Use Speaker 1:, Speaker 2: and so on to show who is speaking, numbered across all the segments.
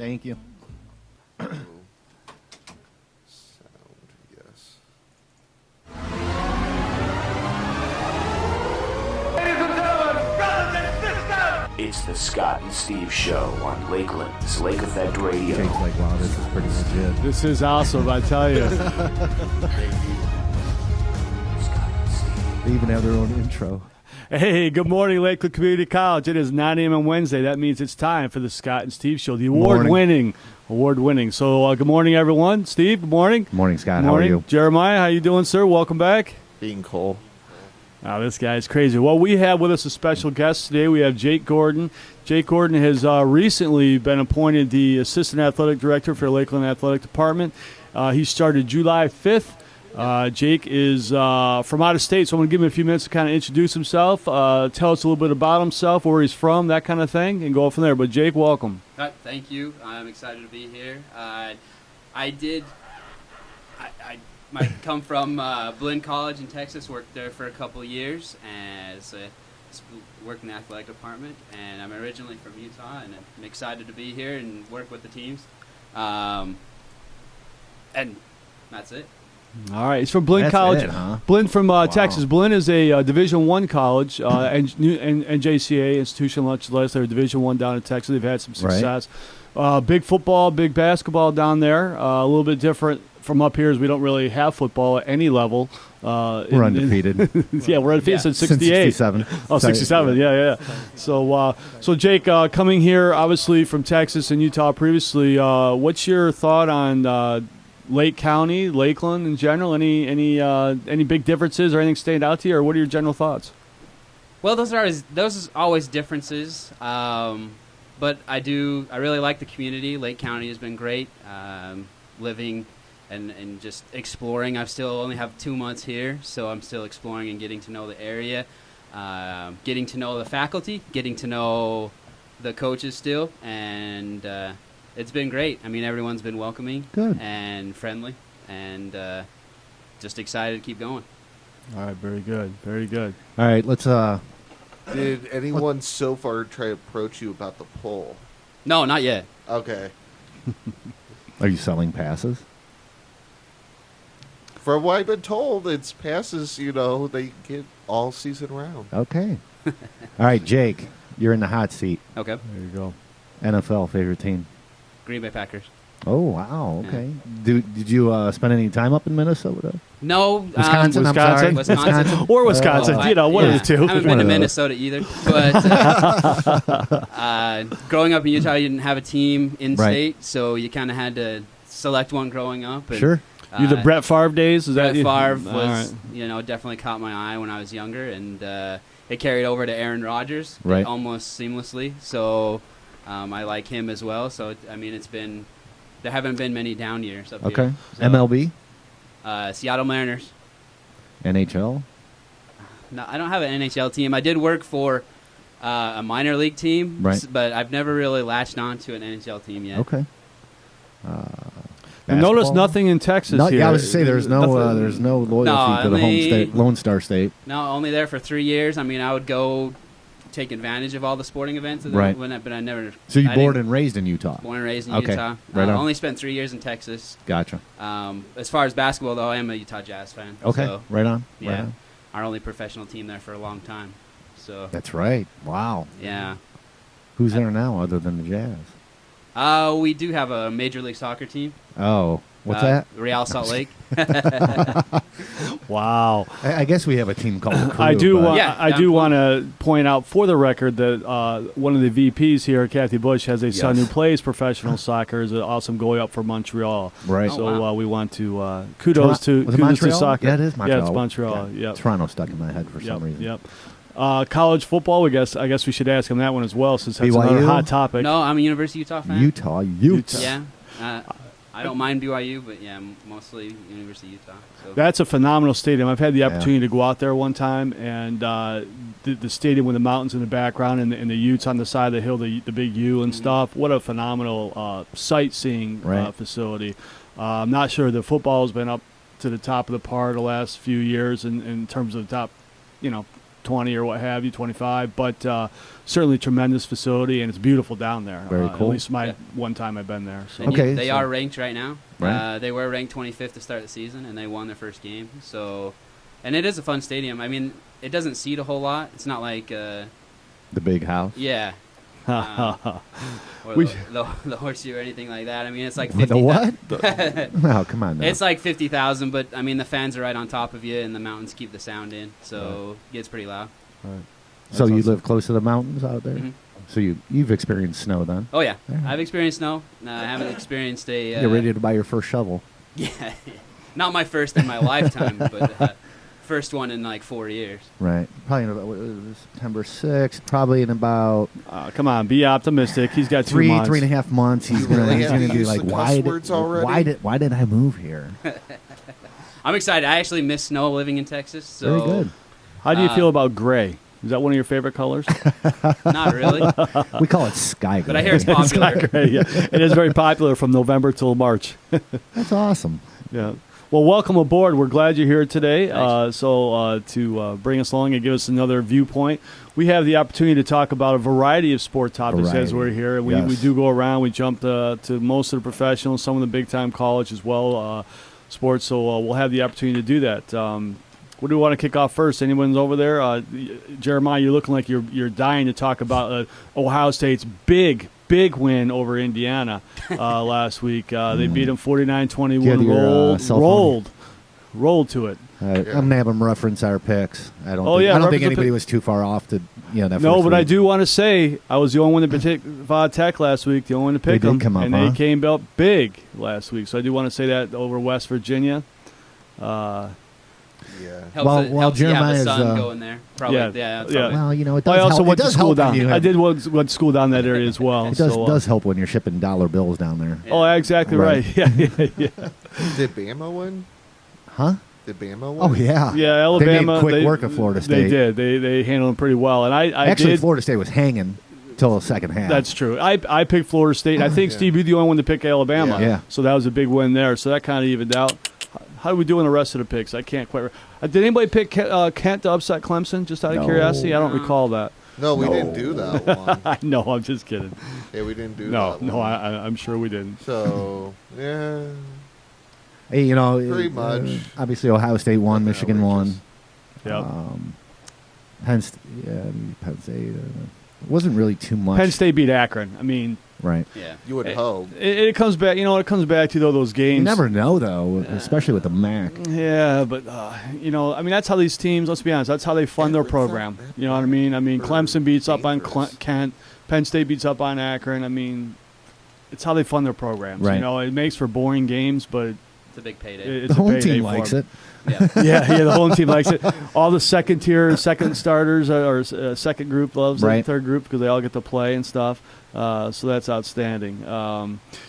Speaker 1: Thank you.
Speaker 2: Sound, yes.
Speaker 3: Ladies and gentlemen, brothers and sisters!
Speaker 4: It's the Scott and Steve Show on Lakeland's Lake Effect Radio.
Speaker 1: Jake's like, wow, this is pretty legit.
Speaker 5: This is awesome, I tell you.
Speaker 1: They even have their own intro.
Speaker 5: Hey, good morning, Lakeland Community College. It is 9 a.m. on Wednesday. That means it's time for the Scott and Steve Show, the award-winning. So, good morning, everyone. Steve, good morning.
Speaker 1: Good morning, Scott.
Speaker 5: Good
Speaker 1: How are
Speaker 5: morning.
Speaker 1: you?
Speaker 5: Jeremiah, how you doing, sir? Welcome back.
Speaker 2: Being Cole.
Speaker 5: Oh, this guy's crazy. Well, we have with us a special guest today. We have Jake Gordon. Jake Gordon has recently been appointed the Assistant Athletic Director for Lakeland Athletic Department. He started July 5th. Jake is from out of state, so I'm going to give him a few minutes to kind of introduce himself, tell us a little bit about himself, where he's from, that kind of thing, and go from there. But, Jake, welcome.
Speaker 6: Thank you. I'm excited to be here. I come from Blinn College in Texas, worked there for a couple of years as worked in the athletic department, and I'm originally from Utah, and I'm excited to be here and work with the teams. And that's it.
Speaker 5: All right, he's from Blinn
Speaker 1: That's
Speaker 5: College.
Speaker 1: it, huh?
Speaker 5: Blinn from Texas. Blinn is a Division I college, NJCA, Institutional Legislature. They're Division I down in Texas. They've had some success. Big football, big basketball down there. A little bit different from up here, as we don't really have football at any level.
Speaker 1: We're undefeated.
Speaker 5: Yeah, we're undefeated since 68.
Speaker 1: 67.
Speaker 5: Oh, 67, yeah. So Jake, coming here, obviously from Texas and Utah previously, what's your thought on Lake County, Lakeland in general? Any big differences or anything stand out to you, or what are your general thoughts?
Speaker 6: Well, those are always differences, but I really like the community. Lake County has been great, living and just exploring. I still only have 2 months here, so I'm still exploring and getting to know the area, getting to know the faculty, getting to know the coaches still, and it's been great. I mean, everyone's been welcoming and friendly, and just excited to keep going.
Speaker 5: All right, very good, very good.
Speaker 1: All right, let's.
Speaker 2: Did anyone so far try to approach you about the poll?
Speaker 6: No, not yet.
Speaker 2: Okay.
Speaker 1: Are you selling passes?
Speaker 2: From what I've been told, it's passes, they get all season round.
Speaker 1: Okay. All right, Jake, you're in the hot seat.
Speaker 6: Okay.
Speaker 5: There you go.
Speaker 1: NFL favorite team?
Speaker 6: Green Bay Packers.
Speaker 1: Oh, wow. Okay. Did you spend any time up in Minnesota?
Speaker 6: No.
Speaker 1: Wisconsin. I'm sorry.
Speaker 6: Wisconsin.
Speaker 5: Or Wisconsin. One of the two.
Speaker 6: I haven't been to Minnesota either. But growing up in Utah, you didn't have a team in state, so you kind of had to select one growing up. And,
Speaker 1: sure.
Speaker 5: You the Brett Favre days?
Speaker 6: Brett Favre was, definitely caught my eye when I was younger, and it carried over to Aaron Rodgers almost seamlessly. So I like him as well. So, there haven't been many down years up here.
Speaker 1: Okay.
Speaker 6: So,
Speaker 1: MLB?
Speaker 6: Seattle Mariners.
Speaker 1: NHL?
Speaker 6: No, I don't have an NHL team. I did work for a minor league team, but I've never really latched on to an NHL team yet.
Speaker 1: Okay.
Speaker 5: Notice nothing in Texas here.
Speaker 1: Yeah, I was going to say there's no loyalty to the home state, Lone Star State.
Speaker 6: No, only there for 3 years. I mean, I would go take advantage of all the sporting events, but I never.
Speaker 1: So you born and raised in Utah?
Speaker 6: Born and raised in Utah.
Speaker 1: Right on.
Speaker 6: Only spent 3 years in Texas.
Speaker 1: Gotcha.
Speaker 6: As far as basketball, though, I am a Utah Jazz fan.
Speaker 1: Okay,
Speaker 6: so,
Speaker 1: right on.
Speaker 6: Yeah,
Speaker 1: right on.
Speaker 6: Our only professional team there for a long time. So
Speaker 1: that's right. Wow.
Speaker 6: Yeah.
Speaker 1: Who's there now other than the Jazz?
Speaker 6: We do have a Major League Soccer team.
Speaker 1: Oh. What's that?
Speaker 6: Real Salt Lake.
Speaker 5: Wow.
Speaker 1: I guess we have a team called the Crew.
Speaker 5: I do want to point out for the record that one of the VPs here, Kathy Bush, has a son who plays professional soccer. Is an awesome goalie up for Montreal.
Speaker 1: Right.
Speaker 5: So we want to kudos to soccer.
Speaker 1: Yeah, it is Montreal.
Speaker 5: Yeah, it's Montreal. Yep.
Speaker 1: Toronto stuck in my head for some reason.
Speaker 5: Yep. College football, I guess we should ask him that one as well, since that's
Speaker 1: BYU?
Speaker 5: another hot topic.
Speaker 6: No, I'm a University of Utah fan.
Speaker 1: Utah.
Speaker 6: Yeah. I don't mind BYU, but mostly University of Utah. So.
Speaker 5: That's a phenomenal stadium. I've had the opportunity to go out there one time, and the stadium with the mountains in the background and the Utes on the side of the hill, the big U and stuff. What a phenomenal sightseeing facility. I'm not sure the football has been up to the top of the par the last few years in terms of the top, 20 or what have you, 25. But certainly tremendous facility, and it's beautiful down there.
Speaker 1: Very cool.
Speaker 5: At least one time I've been there. So.
Speaker 6: And
Speaker 1: Okay,
Speaker 6: they
Speaker 1: so-
Speaker 6: are ranked right now.
Speaker 1: Right.
Speaker 6: They were ranked 25th to start the season, and they won their first game. So, and it is a fun stadium. I mean, it doesn't seat a whole lot. It's not like,
Speaker 1: The big house.
Speaker 6: yeah, or
Speaker 5: We-
Speaker 6: the horseshoe or anything like that. I mean, it's like
Speaker 1: The
Speaker 6: 50.
Speaker 1: what? No, come on now.
Speaker 6: It's like 50,000, but I mean, the fans are right on top of you, and the mountains keep the sound in, so it gets pretty loud.
Speaker 1: so you
Speaker 5: awesome.
Speaker 1: live close to the mountains out there?
Speaker 6: Mhm.
Speaker 1: So you've experienced snow then?
Speaker 6: Oh yeah,
Speaker 1: Yeah.
Speaker 6: I've experienced snow. I haven't experienced a.
Speaker 1: You're ready to buy your first shovel.
Speaker 6: Yeah, not my first in my lifetime, but first one in like 4 years.
Speaker 1: Right. Probably in about what, September 6th. Probably in about
Speaker 5: Come on, be optimistic. He's got 2 months.
Speaker 1: 3.5 months. He's
Speaker 2: You
Speaker 1: gonna,
Speaker 2: really
Speaker 1: he's
Speaker 2: have
Speaker 1: gonna
Speaker 2: to
Speaker 1: be
Speaker 2: use
Speaker 1: like,
Speaker 2: the cuss
Speaker 1: why
Speaker 2: words
Speaker 1: did,
Speaker 2: already?
Speaker 1: why did I move here?
Speaker 6: I'm excited. I actually miss snow living in Texas. So
Speaker 1: Very good.
Speaker 5: How do you feel about gray? Is that one of your favorite colors?
Speaker 6: Not really,
Speaker 1: We call it sky gray.
Speaker 6: but I hear it's popular.
Speaker 5: Gray, yeah. It is very popular from November till March.
Speaker 1: That's awesome.
Speaker 5: Yeah. Well, welcome aboard. We're glad you're here today.
Speaker 6: Thanks.
Speaker 5: To bring us along and give us another viewpoint, we have the opportunity to talk about a variety of sport topics as
Speaker 1: Variety.
Speaker 5: we're here. We,
Speaker 1: Yes.
Speaker 5: we do go around. We jump to most of the professionals, some of the big-time college as well, sports. So we'll have the opportunity to do that. What do we want to kick off first? Anyone's over there? Jeremiah, you're looking like you're dying to talk about Ohio State's big win over Indiana last week. They beat them 49-21.
Speaker 1: Do you have your, cell phone?
Speaker 5: Rolled to it.
Speaker 1: I'm gonna have them reference our picks. I don't.
Speaker 5: Oh,
Speaker 1: think,
Speaker 5: yeah,
Speaker 1: I don't
Speaker 5: reference
Speaker 1: think
Speaker 5: the
Speaker 1: anybody
Speaker 5: pick-
Speaker 1: was too far off to. That
Speaker 5: No,
Speaker 1: first
Speaker 5: but I
Speaker 1: week.
Speaker 5: do want to say I was the only one to pick Va Tech last week, the only one to pick
Speaker 1: They did
Speaker 5: them,
Speaker 1: come up,
Speaker 5: and
Speaker 1: huh?
Speaker 5: they came out big last week. So I do want to say that over West Virginia.
Speaker 2: Yeah.
Speaker 6: Helps
Speaker 1: Well,
Speaker 6: it,
Speaker 1: well,
Speaker 6: helps you have
Speaker 1: Jeremiah's,
Speaker 6: the sun going there. Probably,
Speaker 5: yeah,
Speaker 6: yeah.
Speaker 5: yeah.
Speaker 1: Well, it does
Speaker 5: I also
Speaker 1: help.
Speaker 5: went
Speaker 1: it
Speaker 5: to
Speaker 1: does
Speaker 5: school
Speaker 1: help
Speaker 5: down.
Speaker 1: when you
Speaker 5: I
Speaker 1: have-
Speaker 5: did went to school down that area as well.
Speaker 1: It does
Speaker 5: so,
Speaker 1: does help when you're shipping dollar bills down there.
Speaker 6: Yeah.
Speaker 5: Oh, exactly
Speaker 1: Right.
Speaker 5: right. Yeah.
Speaker 2: Did Bama win?
Speaker 1: Huh?
Speaker 2: Did Bama win?
Speaker 1: Oh yeah.
Speaker 5: Yeah, Alabama.
Speaker 1: They made quick work of Florida State.
Speaker 5: They did. They handled them pretty well, and I
Speaker 1: Actually,
Speaker 5: did.
Speaker 1: Florida State was hanging till the second half.
Speaker 5: That's true. I picked Florida State. I think
Speaker 2: Yeah.
Speaker 5: Steve, you're the only one to pick Alabama.
Speaker 1: Yeah.
Speaker 5: So that was a big win there. So that kind of evened out. How do we do in the rest of the picks? I can't quite. Did anybody pick Kent to upset Clemson? Just out of
Speaker 1: No.
Speaker 5: curiosity, I don't
Speaker 6: No.
Speaker 5: recall that.
Speaker 2: No, we
Speaker 1: No.
Speaker 2: didn't do that one.
Speaker 5: No, I'm just kidding.
Speaker 2: Yeah, we didn't do
Speaker 5: No,
Speaker 2: that
Speaker 5: no,
Speaker 2: one.
Speaker 5: I'm sure we didn't.
Speaker 2: So, yeah.
Speaker 1: Hey,
Speaker 2: Pretty much.
Speaker 1: Obviously, Ohio State won.
Speaker 2: Yeah,
Speaker 1: Michigan
Speaker 2: we're
Speaker 1: won.
Speaker 2: just-
Speaker 5: Yep.
Speaker 1: Penn State. Penn State. It wasn't really too much.
Speaker 5: Penn State beat Akron. I mean,
Speaker 1: Right.
Speaker 6: Yeah.
Speaker 2: You would hope.
Speaker 5: it comes back. It comes back to those games.
Speaker 1: You never know though, especially with the MAC.
Speaker 5: Yeah, but I mean, that's how these teams. Let's be honest. That's how they fund their
Speaker 2: It's not
Speaker 5: program.
Speaker 2: that
Speaker 5: You know what I mean? I mean,
Speaker 2: They're
Speaker 5: Clemson beats up on
Speaker 2: dangerous.
Speaker 5: Kent. Penn State beats up on Akron. I mean, it's how they fund their programs.
Speaker 1: Right.
Speaker 5: It makes for boring games, but
Speaker 6: It's a big payday.
Speaker 5: it's
Speaker 1: The
Speaker 5: a
Speaker 1: home
Speaker 5: payday
Speaker 1: team
Speaker 5: for
Speaker 1: likes
Speaker 5: 'em.
Speaker 1: it.
Speaker 6: Yeah.
Speaker 5: Yeah, the home team likes it. All the second starters or second group loves it,
Speaker 1: Right.
Speaker 5: third group because they all get to play and stuff. So that's outstanding.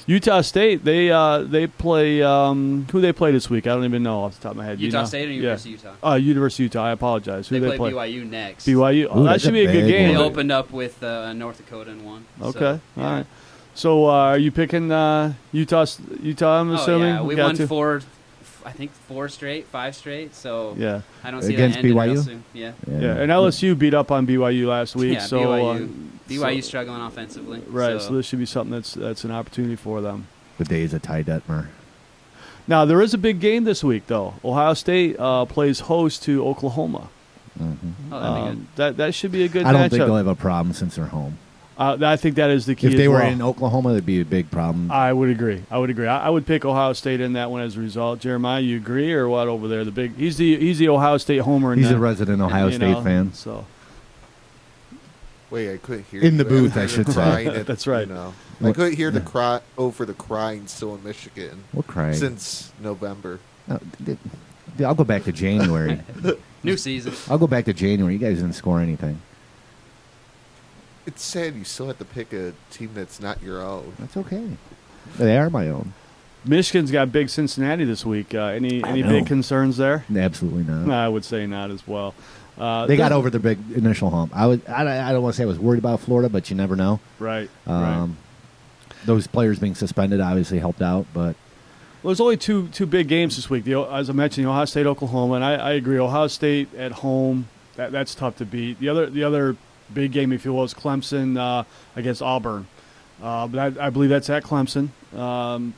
Speaker 5: Utah State, they play who they play this week? I don't even know off the top of my head.
Speaker 6: Utah
Speaker 5: You know?
Speaker 6: State or University of Utah?
Speaker 5: University of Utah. I apologize. Who
Speaker 6: They
Speaker 5: play?
Speaker 6: play BYU next.
Speaker 5: BYU. Oh,
Speaker 1: Ooh,
Speaker 5: that
Speaker 1: that's
Speaker 5: should
Speaker 1: a
Speaker 5: be a good
Speaker 1: big
Speaker 5: game.
Speaker 6: They
Speaker 1: one.
Speaker 6: opened up with North Dakota and won.
Speaker 5: Okay.
Speaker 6: So, yeah.
Speaker 5: All right. So are you picking Utah? I'm
Speaker 6: Oh
Speaker 5: assuming
Speaker 6: yeah, we
Speaker 5: got
Speaker 6: won
Speaker 5: to?
Speaker 6: 5 straight. So
Speaker 5: Yeah.
Speaker 6: I don't see
Speaker 1: Against
Speaker 6: that ending real
Speaker 1: BYU?
Speaker 6: soon. Yeah.
Speaker 5: Yeah, and LSU beat up on BYU last week.
Speaker 6: Yeah,
Speaker 5: so
Speaker 6: BYU
Speaker 5: so-
Speaker 6: struggling offensively.
Speaker 5: right. So this should be something that's an opportunity for them.
Speaker 1: The days of Ty Detmer.
Speaker 5: Now there is a big game this week, though. Ohio State plays host to Oklahoma.
Speaker 6: Oh, that'd be good.
Speaker 5: That should be a good
Speaker 1: I don't
Speaker 5: matchup.
Speaker 1: think they'll have a problem since they're home.
Speaker 5: I think that is the key.
Speaker 1: If they
Speaker 5: as
Speaker 1: were
Speaker 5: well.
Speaker 1: in Oklahoma, that'd be a big problem.
Speaker 5: I would agree. I would pick Ohio State in that one as a result. Jeremiah, you agree or what over there? He's the Ohio State homer. In
Speaker 1: He's
Speaker 5: that,
Speaker 1: a resident Ohio
Speaker 5: you
Speaker 1: State
Speaker 5: know,
Speaker 1: fan.
Speaker 5: So
Speaker 2: Wait, I couldn't hear
Speaker 1: In
Speaker 2: you
Speaker 1: the booth,
Speaker 2: after
Speaker 1: I should
Speaker 2: the
Speaker 1: say.
Speaker 2: crying at-
Speaker 5: That's right.
Speaker 2: I
Speaker 1: What-
Speaker 2: couldn't hear the
Speaker 1: yeah.
Speaker 2: cry for the crying still in Michigan
Speaker 1: We'll cry.
Speaker 2: since November.
Speaker 1: I'll go back to January.
Speaker 6: New season.
Speaker 1: I'll go back to January. You guys didn't score anything.
Speaker 2: It's sad you still have to pick a team that's not your own.
Speaker 1: That's okay. They are my own.
Speaker 5: Michigan's got big Cincinnati this week. Any
Speaker 1: know.
Speaker 5: big concerns there?
Speaker 1: Absolutely not.
Speaker 5: I would say not as well.
Speaker 1: They got over the big initial hump. I don't want to say I was worried about Florida, but you never know.
Speaker 5: right. Right.
Speaker 1: Those players being suspended obviously helped out, but
Speaker 5: Well, there's only two big games this week. As I mentioned, Ohio State, Oklahoma, and I agree. Ohio State at home that's tough to beat. The other big game, if you will, is Clemson against Auburn. But I believe that's at Clemson. Again,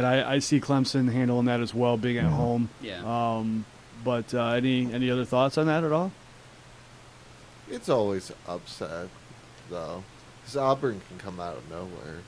Speaker 5: I see Clemson handling that as well, being at home.
Speaker 6: Yeah.
Speaker 5: But any other thoughts on that at all?
Speaker 2: It's always upset, though. Because Auburn can come out of nowhere.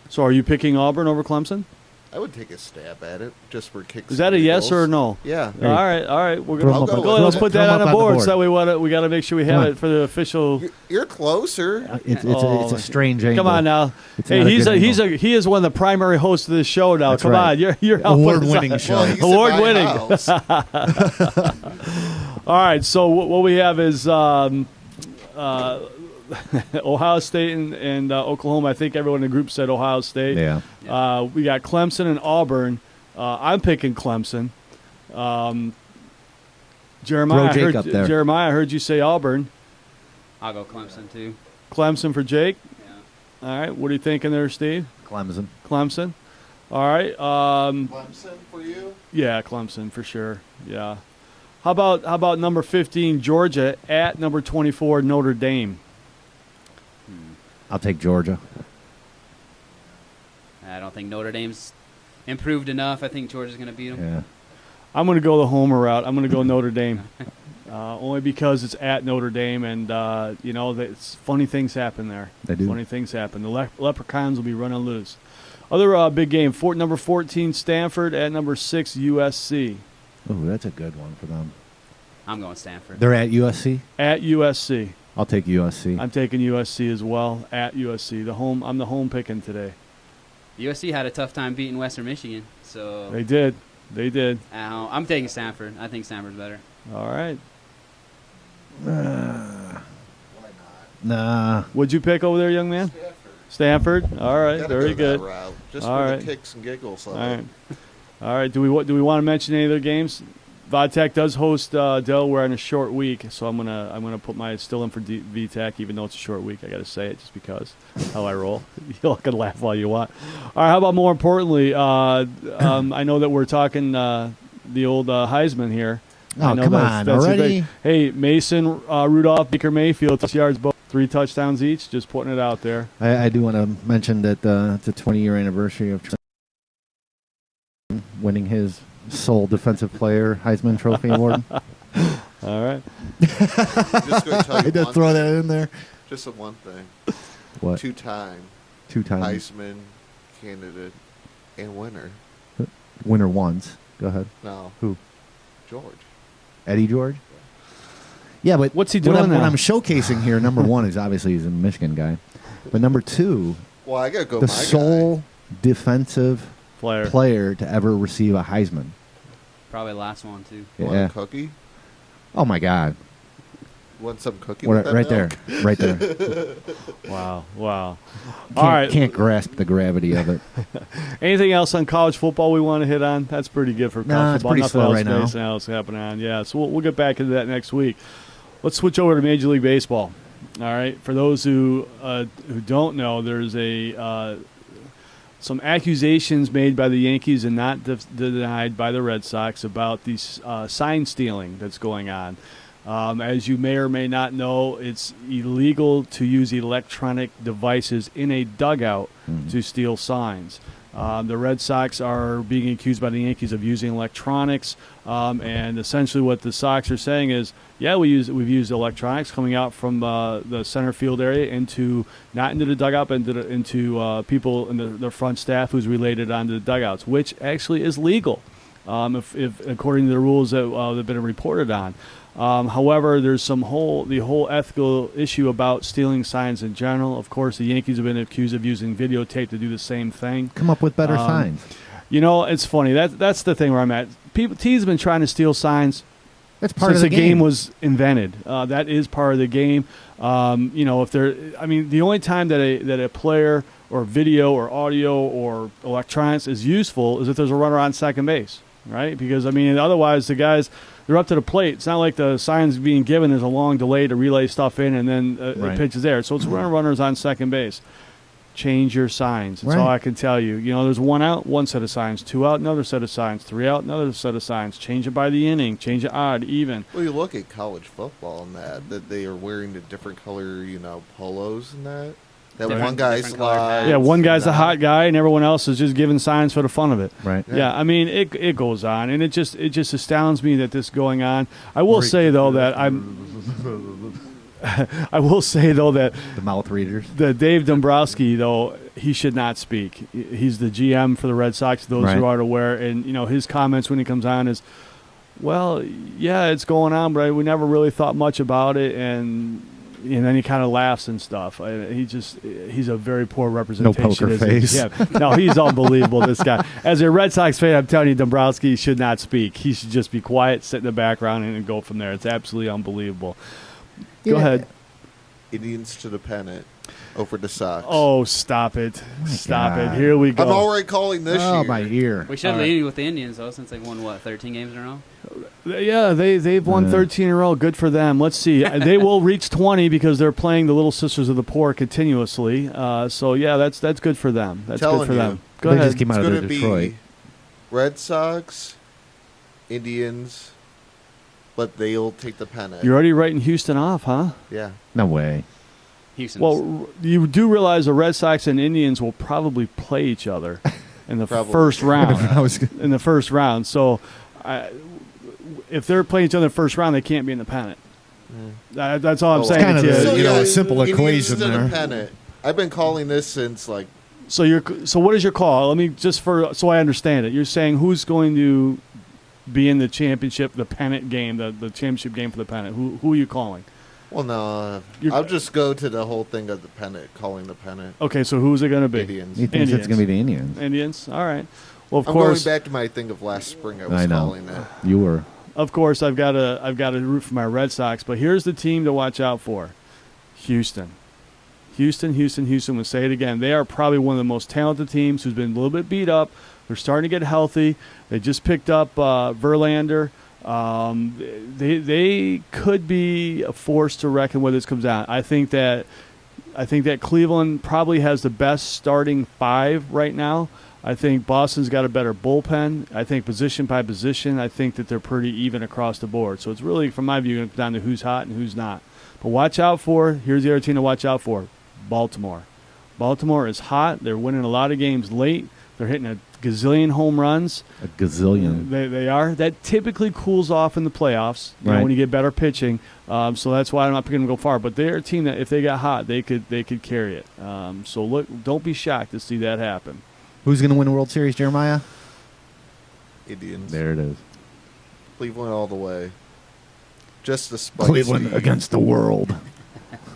Speaker 5: So are you picking Auburn over Clemson?
Speaker 2: I would take a stab at it just for kicks.
Speaker 5: Is that a yes or a no?
Speaker 2: Yeah.
Speaker 5: All right. We're
Speaker 1: Throw 'em
Speaker 5: gonna
Speaker 1: up on-
Speaker 5: go ahead. Let's
Speaker 1: throw
Speaker 5: put that
Speaker 1: 'em
Speaker 5: on
Speaker 1: up
Speaker 5: the
Speaker 1: on the
Speaker 5: board.
Speaker 1: board.
Speaker 5: So that we got to make sure we have
Speaker 1: Come on.
Speaker 5: it for the official.
Speaker 2: You're closer.
Speaker 1: It's
Speaker 5: Oh,
Speaker 1: a strange angle.
Speaker 5: Come on now.
Speaker 1: It's
Speaker 5: Hey,
Speaker 1: not a good angle.
Speaker 5: he is one of the primary hosts of this show now.
Speaker 1: That's
Speaker 5: Come
Speaker 1: right.
Speaker 5: on, you're helping us
Speaker 1: Award-winning
Speaker 5: out.
Speaker 1: show.
Speaker 2: Well, he's
Speaker 5: Award-winning.
Speaker 2: at my house.
Speaker 5: All right, so what we have is Ohio State and Oklahoma. I think everyone in the group said Ohio State.
Speaker 1: Yeah.
Speaker 5: We got Clemson and Auburn. I'm picking Clemson. Jeremiah,
Speaker 1: Throw Jake up there.
Speaker 5: Jeremiah, I heard you say Auburn.
Speaker 6: I'll go Clemson too.
Speaker 5: Clemson for Jake.
Speaker 6: Yeah.
Speaker 5: All right, what are you thinking there, Steve?
Speaker 1: Clemson.
Speaker 5: Clemson. All right.
Speaker 2: Clemson for you?
Speaker 5: Yeah, Clemson for sure. Yeah. How about number 15 Georgia at number 24 Notre Dame?
Speaker 1: I'll take Georgia.
Speaker 6: I don't think Notre Dame's improved enough. I think Georgia's going to beat them.
Speaker 1: Yeah.
Speaker 5: I'm going to go the homer route. I'm going to go Notre Dame, only because it's at Notre Dame, and funny things happen there.
Speaker 1: They do.
Speaker 5: Funny things happen. The Leprechauns will be running loose. Other big game: number 14 Stanford at number 6 USC.
Speaker 1: Oh, that's a good one for them.
Speaker 6: I'm going Stanford.
Speaker 1: They're at USC?
Speaker 5: At USC.
Speaker 1: I'll take USC.
Speaker 5: I'm taking USC as well. At USC, I'm the home picking today.
Speaker 6: USC had a tough time beating Western Michigan, so
Speaker 5: They did.
Speaker 6: I'm taking Stanford. I think Stanford's better.
Speaker 5: All right.
Speaker 2: Why
Speaker 1: Nah.
Speaker 5: What'd you pick over there, young man?
Speaker 2: not?
Speaker 5: Stanford. All right.
Speaker 2: Gotta
Speaker 5: Very
Speaker 2: go
Speaker 5: good.
Speaker 2: that route, just
Speaker 5: All
Speaker 2: for
Speaker 5: right.
Speaker 2: the kicks and giggles of
Speaker 5: All
Speaker 2: it.
Speaker 5: right. All right. Do we want to mention any other games? VodTech does host Delaware in a short week, so I'm gonna put my still in for VTech, even though it's a short week. I got to say it just because how I roll. You all can laugh all you want. All right. How about more importantly? I know that we're talking the old Heisman here. I
Speaker 1: Oh,
Speaker 5: know
Speaker 1: come
Speaker 5: that's
Speaker 1: on.
Speaker 5: your
Speaker 1: Already?
Speaker 5: thing. Hey, Mason Rudolph, Baker Mayfield, 6 yards, both 3 touchdowns each. Just putting it out there.
Speaker 1: I do want to mention that it's a 20-year anniversary of Trent winning his sole defensive player Heisman Trophy award.
Speaker 5: All right.
Speaker 2: Just going to tell
Speaker 1: I
Speaker 2: you
Speaker 1: did
Speaker 2: one
Speaker 1: throw
Speaker 2: thing.
Speaker 1: that in there.
Speaker 2: Just a one thing.
Speaker 1: What?
Speaker 2: Two-time
Speaker 1: Two times.
Speaker 2: Heisman candidate and winner.
Speaker 1: Winner once. Go ahead.
Speaker 2: No.
Speaker 1: Who?
Speaker 2: George.
Speaker 1: Eddie George? Yeah, but
Speaker 5: What's he
Speaker 1: what
Speaker 5: doing
Speaker 1: I'm,
Speaker 5: now?
Speaker 1: what I'm showcasing here, number one is obviously he's a Michigan guy. But number two,
Speaker 2: Well, I got to go
Speaker 1: the
Speaker 2: my
Speaker 1: sole defensive player to ever receive a Heisman.
Speaker 6: Probably the last one too.
Speaker 2: guy. Want
Speaker 1: Yeah.
Speaker 2: a cookie?
Speaker 1: Oh, my God.
Speaker 2: Want some cookie
Speaker 1: What-
Speaker 2: with that
Speaker 1: right
Speaker 2: milk?
Speaker 1: there. Right there.
Speaker 5: Wow. All
Speaker 1: Can't,
Speaker 5: right.
Speaker 1: can't grasp the gravity of it.
Speaker 5: Anything else on college football we want to hit on? That's pretty good for college
Speaker 1: Nah, it's
Speaker 5: football.
Speaker 1: pretty
Speaker 5: Nothing
Speaker 1: slow
Speaker 5: else,
Speaker 1: right now.
Speaker 5: anything else happening on. Yeah, so we'll get back into that next week. Let's switch over to Major League Baseball. All right. For those who don't know, there's some accusations made by the Yankees and not denied by the Red Sox about the sign stealing that's going on. As you may or may not know, it's illegal to use electronic devices in a dugout to steal signs. The Red Sox are being accused by the Yankees of using electronics, and essentially what the Sox are saying is, yeah, we've used electronics coming out from the center field area not into the dugout, but into people in the front staff who's related onto the dugouts, which actually is legal, if according to the rules that have been reported on. However, there's the whole ethical issue about stealing signs in general. Of course, the Yankees have been accused of using videotape to do the same thing.
Speaker 1: Come up with better signs.
Speaker 5: You know, it's funny. That's the thing where I'm at. Teams have been trying to steal signs
Speaker 1: That's part
Speaker 5: since
Speaker 1: of the
Speaker 5: game was invented. That is part of the game. The only time that a player or video or audio or electronics is useful is if there's a runner on second base, right? Because otherwise the guys, they're up to the plate. It's not like the signs being given. There's a long delay to relay stuff in, and then
Speaker 1: Right.
Speaker 5: the pitch is there. So it's runners on second base. change your signs. That's all
Speaker 1: Right.
Speaker 5: I can tell you. You know, there's 1 out, 1 set of signs, 2 out, another set of signs, 3 out, another set of signs. Change it by the inning, change it odd, even.
Speaker 2: Well, you look at college football and that they are wearing the different color, polos and that. That
Speaker 6: Different-
Speaker 2: one guy's
Speaker 6: different colored
Speaker 2: live.
Speaker 6: hats.
Speaker 5: Yeah, one guy's the
Speaker 2: and
Speaker 5: hot guy, and everyone else is just giving signs for the fun of it.
Speaker 1: Right.
Speaker 5: Yeah, I mean, it goes on, and it just astounds me that this is going on. I will say though that I will say though that
Speaker 1: The mouth readers.
Speaker 5: the Dave Dombrowski though he should not speak. He's the GM for the Red Sox. Those
Speaker 1: Right.
Speaker 5: who aren't aware, and his comments when he comes on is, well, yeah, it's going on, but we never really thought much about it, and then he kind of laughs and stuff. He's a very poor representation.
Speaker 1: poker
Speaker 5: as a
Speaker 1: face.
Speaker 5: GM. No, he's unbelievable. This guy, as a Red Sox fan, I'm telling you, Dombrowski should not speak. He should just be quiet, sit in the background, and go from there. It's absolutely unbelievable. Go ahead.
Speaker 2: Indians to the pennant over the Sox.
Speaker 5: Oh, stop it. Stop
Speaker 1: God.
Speaker 5: it. Here we go.
Speaker 2: I'm already calling this
Speaker 1: Oh,
Speaker 2: year.
Speaker 1: my ear.
Speaker 6: We should
Speaker 5: All right.
Speaker 6: lead with the Indians though, since they've won 13 games in a row.
Speaker 5: Yeah, they've won
Speaker 1: Yeah.
Speaker 5: 13 in a row. Good for them. Let's see. They will reach 20 because they're playing the Little Sisters of the Poor continuously. So, yeah, that's good for them. That's good
Speaker 2: Telling
Speaker 5: for
Speaker 2: you.
Speaker 5: them. Go
Speaker 1: They
Speaker 5: ahead.
Speaker 1: just came
Speaker 2: It's
Speaker 1: out
Speaker 2: going
Speaker 1: of
Speaker 2: to
Speaker 1: Detroit.
Speaker 2: be Red Sox, Indians, but they'll take the pennant.
Speaker 5: You're already writing Houston off, huh?
Speaker 2: Yeah.
Speaker 1: No way.
Speaker 6: Houston's.
Speaker 5: Well, you do realize the Red Sox and Indians will probably play each other in the
Speaker 2: Probably.
Speaker 5: first round.
Speaker 1: I was
Speaker 5: In the first round. So, if they're playing each other in the first round, they can't be in the pennant. That's all I'm
Speaker 2: Oh,
Speaker 5: saying
Speaker 1: kind of
Speaker 5: to you.
Speaker 1: a-
Speaker 2: So,
Speaker 1: you know,
Speaker 2: yeah,
Speaker 1: a simple
Speaker 2: Indians
Speaker 1: equation
Speaker 2: to the
Speaker 1: there.
Speaker 2: pennant. I've been calling this since
Speaker 5: So what is your call? Let me so I understand it. You're saying who's going to be in the championship, the pennant game, the championship game for the pennant? Who are you calling?
Speaker 2: well, no,
Speaker 5: You're-
Speaker 2: I'll just go to the whole thing of the pennant, calling the pennant
Speaker 5: Okay, so who's it going to be?
Speaker 2: Indians.
Speaker 1: He thinks it's going to be the Indians.
Speaker 5: Indians. All right. Well, of
Speaker 2: I'm
Speaker 5: course,
Speaker 2: going back to my thing of last spring. I was
Speaker 1: I know.
Speaker 2: calling it.
Speaker 1: You were.
Speaker 5: I've got to root for my Red Sox, but here's the team to watch out for: Houston. Houston. We'll say it again. They are probably one of the most talented teams who's been a little bit beat up. They're starting to get healthy. They just picked up Verlander. They could be a force to reckon with. This comes out. I think that Cleveland probably has the best starting 5 right now. I think Boston's got a better bullpen. I think position by position, I think that they're pretty even across the board. So it's really, from my view, going to come down to who's hot and who's not. But watch out for, here's the other team to watch out for, Baltimore. Baltimore is hot. They're winning a lot of games late. They're hitting a gazillion home runs.
Speaker 1: A gazillion.
Speaker 5: They are. That typically cools off in the playoffs,
Speaker 1: Right.
Speaker 5: when you get better pitching. So that's why I'm not picking them to go far. But they're a team that if they got hot, they could carry it. So look, don't be shocked to see that happen.
Speaker 1: Who's going to win the World Series, Jeremiah?
Speaker 2: Indians.
Speaker 1: There it is.
Speaker 2: Cleveland all the way. Just the spike.
Speaker 1: Cleveland
Speaker 2: speed.
Speaker 1: against the world.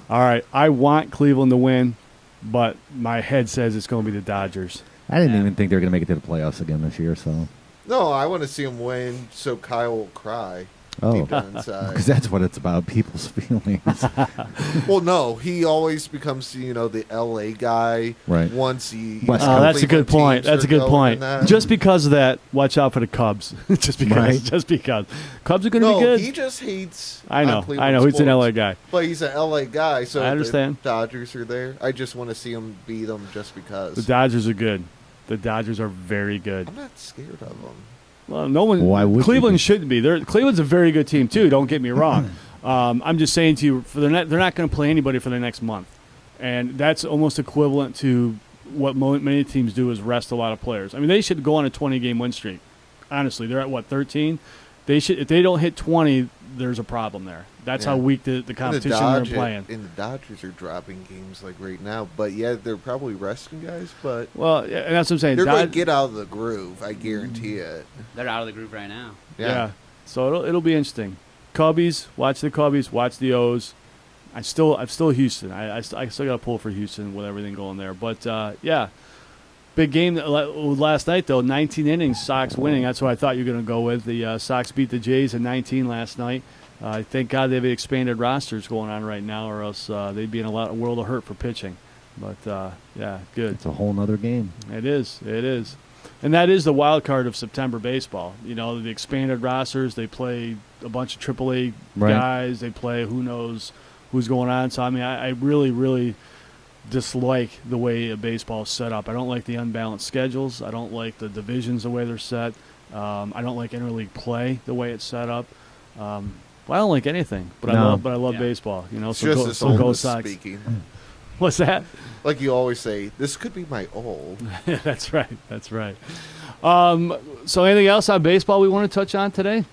Speaker 5: All right, I want Cleveland to win, but my head says it's going to be the Dodgers.
Speaker 1: I didn't
Speaker 6: Yeah.
Speaker 1: even think they were going to make it to the playoffs again this year. So,
Speaker 2: No, I want to see him win so Kyle will cry
Speaker 1: oh,
Speaker 2: deep down inside.
Speaker 1: because that's what it's about, people's feelings.
Speaker 2: Well, no, he always becomes, the LA guy.
Speaker 1: Right.
Speaker 2: Once he.
Speaker 1: West
Speaker 5: Oh,
Speaker 1: Coast.
Speaker 5: that's a good
Speaker 2: Cleveland
Speaker 5: point.
Speaker 2: teams
Speaker 5: That's a
Speaker 2: are
Speaker 5: good
Speaker 2: going
Speaker 5: point.
Speaker 2: in that.
Speaker 5: Just because of that, watch out for the Cubs. just because.
Speaker 1: Right.
Speaker 5: Just because. Cubs are going to
Speaker 2: No,
Speaker 5: be good.
Speaker 2: he just hates.
Speaker 5: I know.
Speaker 2: on Cleveland
Speaker 5: I know. He's an
Speaker 2: sports.
Speaker 5: LA guy.
Speaker 2: But he's an LA guy, so
Speaker 5: I understand.
Speaker 2: the Dodgers are there. I just want to see him beat them just because.
Speaker 5: The Dodgers are good. The Dodgers are very good.
Speaker 2: I'm not scared of them.
Speaker 5: Well, no one.
Speaker 1: Why would you
Speaker 5: Cleveland
Speaker 1: be?
Speaker 5: shouldn't be. Cleveland's a very good team too. Don't get me wrong. I'm just saying to you, they're not going to play anybody for the next month, and that's almost equivalent to what many teams do is rest a lot of players. I mean, they should go on a 20-game win streak. Honestly, they're at 13. They should. If they don't hit 20, there's a problem there. That's how
Speaker 2: Yeah.
Speaker 5: weak the competition they're playing.
Speaker 2: And the Dodgers are dropping games like right now. But yeah, they're probably resting guys. But
Speaker 5: Well, yeah, and that's what I'm saying.
Speaker 2: they're going
Speaker 5: Dod-
Speaker 2: to get out of the groove. I guarantee it.
Speaker 6: They're out of the group right now.
Speaker 5: Yeah. So it'll be interesting. Cubbies, watch the Cubbies, watch the O's. I'm still Houston. I still got to pull for Houston with everything going there. But yeah, big game last night though. 19 innings, Sox winning. That's what I thought you were going to go with. The Sox beat the Jays in 19 last night. Thank God they have expanded rosters going on right now, or else they'd be in a world of hurt for pitching. But yeah, good.
Speaker 1: It's a whole nother game.
Speaker 5: It is. And that is the wild card of September baseball. The expanded rosters, they play a bunch of AAA
Speaker 1: Right.
Speaker 5: guys. They play who knows who's going on. So, I mean, I really, really dislike the way baseball is set up. I don't like the unbalanced schedules. I don't like the divisions the way they're set. I don't like interleague play the way it's set up. Well, I don't like anything, but
Speaker 1: No.
Speaker 5: I love
Speaker 6: Yeah.
Speaker 5: baseball. You know,
Speaker 2: It's
Speaker 5: so
Speaker 2: just
Speaker 5: go,
Speaker 2: this
Speaker 5: so go
Speaker 2: oldness
Speaker 5: Sox.
Speaker 2: speaking.
Speaker 5: What's that?
Speaker 2: Like you always say, this could be my old.
Speaker 5: That's right. That's right. So anything else on baseball we want to touch on today?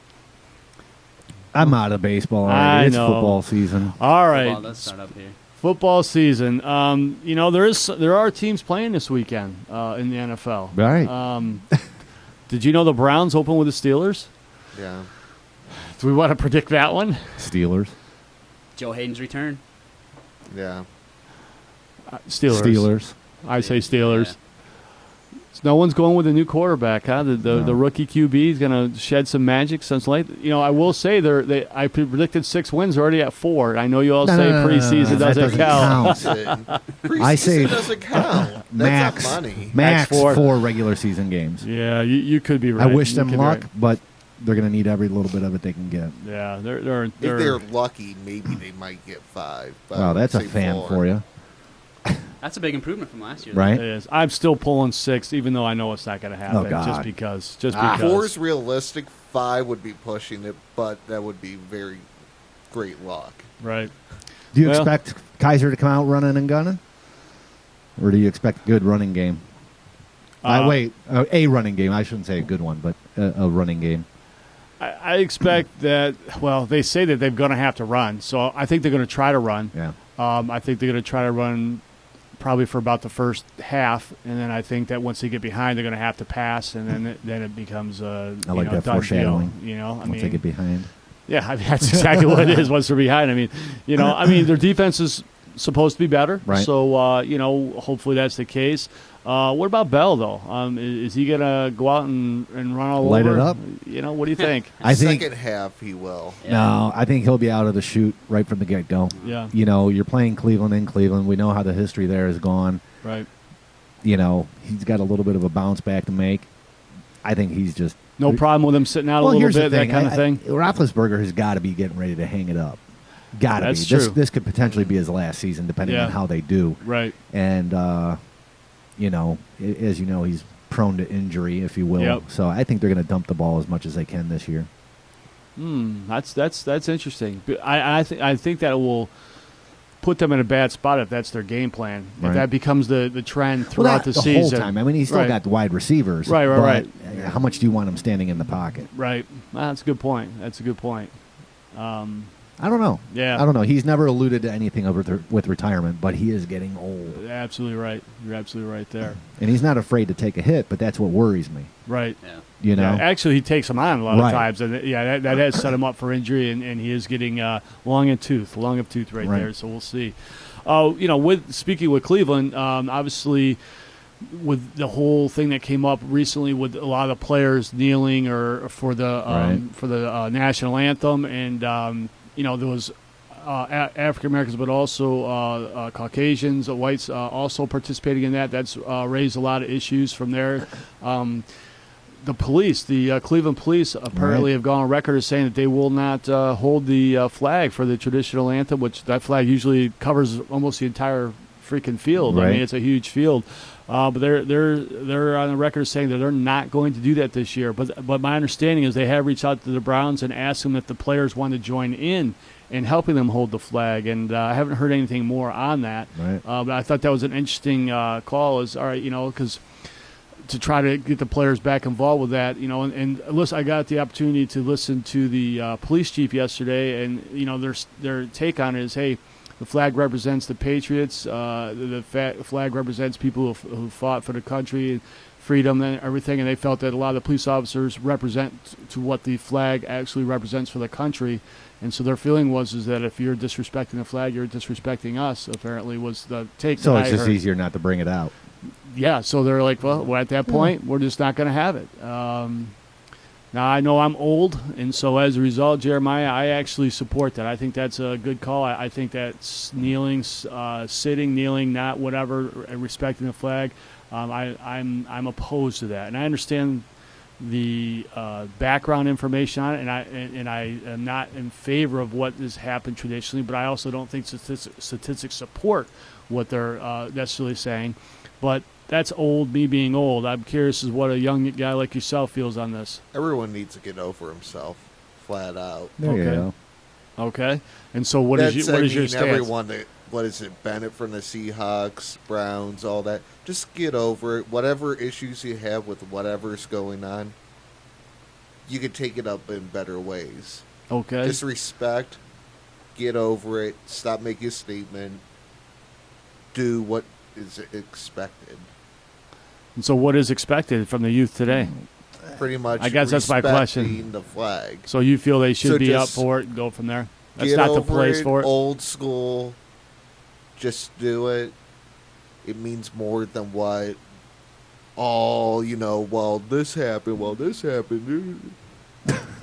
Speaker 1: I'm out of baseball already.
Speaker 5: I
Speaker 1: It's
Speaker 5: know.
Speaker 1: football season.
Speaker 5: All right.
Speaker 6: Well, let's start up here.
Speaker 5: Football season. You know, there are teams playing this weekend in the NFL.
Speaker 1: Right.
Speaker 5: Did you know the Browns open with the Steelers?
Speaker 2: Yeah.
Speaker 5: Do we want to predict that one?
Speaker 1: Steelers.
Speaker 6: Joe Hayden's return.
Speaker 2: Yeah.
Speaker 5: Steelers.
Speaker 1: Steelers.
Speaker 5: I say Steelers.
Speaker 6: Yeah.
Speaker 5: So no one's going with a new quarterback, huh? The rookie QB is going to shed some magic since late. You know, I will say I predicted 6 wins already at 4. I know you all say preseason
Speaker 1: That
Speaker 5: doesn't count.
Speaker 1: I say
Speaker 2: Preseason doesn't count.
Speaker 1: Max,
Speaker 2: That's not money.
Speaker 1: max
Speaker 5: Max
Speaker 1: 4 regular season games.
Speaker 5: Yeah, you could be right.
Speaker 1: I wish
Speaker 5: You
Speaker 1: them
Speaker 5: could be
Speaker 1: luck,
Speaker 5: right.
Speaker 1: but they're going to need every little bit of it they can get.
Speaker 5: Yeah, they're
Speaker 2: If they're lucky, maybe they might get 5. But I
Speaker 1: Wow,
Speaker 2: would
Speaker 1: that's a
Speaker 2: say
Speaker 1: fan
Speaker 2: 4.
Speaker 1: for you,
Speaker 6: That's a big improvement from last year.
Speaker 1: right?
Speaker 5: It is. I'm still pulling 6, even though I know it's not going to happen.
Speaker 1: Oh, God.
Speaker 5: Just because.
Speaker 2: 4 is realistic. 5 would be pushing it, but that would be very great luck.
Speaker 5: Right.
Speaker 1: Do you
Speaker 5: Well-
Speaker 1: expect Kaiser to come out running and gunning? Or do you expect a good running game? A running game. I shouldn't say a good one, but a running game.
Speaker 5: I expect that. Well, they say that they're going to have to run, so I think they're going to try to run.
Speaker 1: Yeah.
Speaker 5: I think they're going to try to run probably for about the first half, and then I think that once they get behind, they're going to have to pass, and then it becomes a
Speaker 1: I like that
Speaker 5: done
Speaker 1: foreshadowing.
Speaker 5: deal. You know,
Speaker 1: Once they get behind.
Speaker 5: yeah, I mean, that's exactly what it is. Once they're behind, I mean, their defense is supposed to be better,
Speaker 1: Right.
Speaker 5: so hopefully that's the case. What about Bell though? Is he gonna go out and run all
Speaker 1: Light
Speaker 5: over?
Speaker 1: it up?
Speaker 5: What do you think?
Speaker 1: I think
Speaker 2: Second half, he will.
Speaker 1: no. I think he'll be out of the chute right from the get go.
Speaker 5: Yeah.
Speaker 1: You're playing Cleveland in Cleveland. We know how the history there is gone.
Speaker 5: Right.
Speaker 1: He's got a little bit of a bounce back to make. I think he's just
Speaker 5: No problem with him sitting out
Speaker 1: Well,
Speaker 5: a little
Speaker 1: here's the
Speaker 5: bit, that
Speaker 1: thing.
Speaker 5: kind of thing.
Speaker 1: Roethlisberger has got to be getting ready to hang it up. Got to be.
Speaker 5: That's true.
Speaker 1: This could potentially be his last season, depending
Speaker 5: Yeah.
Speaker 1: on how they do.
Speaker 5: Right.
Speaker 1: And as you know, he's prone to injury, if you will.
Speaker 5: Yep.
Speaker 1: So I think they're going to dump the ball as much as they can this year.
Speaker 5: That's interesting. But I think that will put them in a bad spot if that's their game plan.
Speaker 1: Right.
Speaker 5: If that becomes the trend throughout the
Speaker 1: the
Speaker 5: season.
Speaker 1: whole time. I mean, he's still
Speaker 5: Right.
Speaker 1: got wide receivers.
Speaker 5: Right,
Speaker 1: but
Speaker 5: right.
Speaker 1: How much do you want him standing in the pocket?
Speaker 5: Right. That's a good point.
Speaker 1: I don't know.
Speaker 5: Yeah.
Speaker 1: I don't know. He's never alluded to anything with retirement, but he is getting old.
Speaker 5: Absolutely right. You're absolutely right there.
Speaker 1: And he's not afraid to take a hit, but that's what worries me.
Speaker 5: Right.
Speaker 6: Yeah.
Speaker 1: You know?
Speaker 5: Yeah, actually, he takes them on a lot
Speaker 1: Right.
Speaker 5: of times, and that has set him up for injury, and he is getting long of tooth right
Speaker 1: Right.
Speaker 5: there. So we'll see. Speaking with Cleveland, obviously, with the whole thing that came up recently with a lot of the players kneeling or for the national anthem, and there was African Americans, but also Caucasians, whites also participating in that. That's raised a lot of issues from there. The police, the Cleveland police, apparently
Speaker 1: Right.
Speaker 5: have gone on record as saying that they will not hold the flag for the traditional anthem, which that flag usually covers almost the entire freaking field. I
Speaker 1: Right.
Speaker 5: mean, it's a huge field. But they're on the record saying that they're not going to do that this year. But my understanding is they have reached out to the Browns and asked them if the players want to join in helping them hold the flag. And I haven't heard anything more on that.
Speaker 1: Right.
Speaker 5: But I thought that was an interesting call. Is all right, because to try to get the players back involved with that, and listen, I got the opportunity to listen to the police chief yesterday, and their take on it is, hey, the flag represents the patriots. The flag represents people who fought for the country and freedom and everything, and they felt that a lot of the police officers represent to what the flag actually represents for the country. And so their feeling is that if you're disrespecting the flag, you're disrespecting us, apparently, was the take
Speaker 1: So
Speaker 5: that
Speaker 1: it's
Speaker 5: I
Speaker 1: just
Speaker 5: heard.
Speaker 1: easier not to bring it out.
Speaker 5: Yeah, so they're like, well, at that point, we're just not going to have it. Now, I know I'm old, and so as a result, Jeremiah, I actually support that. I think that's a good call. I think that kneeling, sitting, kneeling, not whatever, respecting the flag, I'm opposed to that. And I understand the background information on it, and I am not in favor of what has happened traditionally, but I also don't think statistics support what they're necessarily saying. But that's old, me being old. I'm curious as what a young guy like yourself feels on this.
Speaker 2: Everyone needs to get over himself, flat out.
Speaker 1: There you
Speaker 5: Okay.
Speaker 1: go.
Speaker 5: Okay, and so what is your stance?
Speaker 2: Everyone that, what is it, Bennett from the Seahawks, Browns, all that. Just get over it. Whatever issues you have with whatever's going on, you can take it up in better ways.
Speaker 5: Okay,
Speaker 2: Just respect, get over it, stop making a statement, do what is expected.
Speaker 5: and so what is expected from the youth today?
Speaker 2: Pretty much.
Speaker 5: I guess that's my question.
Speaker 2: respecting the flag.
Speaker 5: So you feel they should
Speaker 2: So
Speaker 5: be up
Speaker 2: just
Speaker 5: for it and go from there? That's
Speaker 2: Get
Speaker 5: not the
Speaker 2: over
Speaker 5: place for it.
Speaker 2: Old school. Just do it. It means more than what. Well, this happened.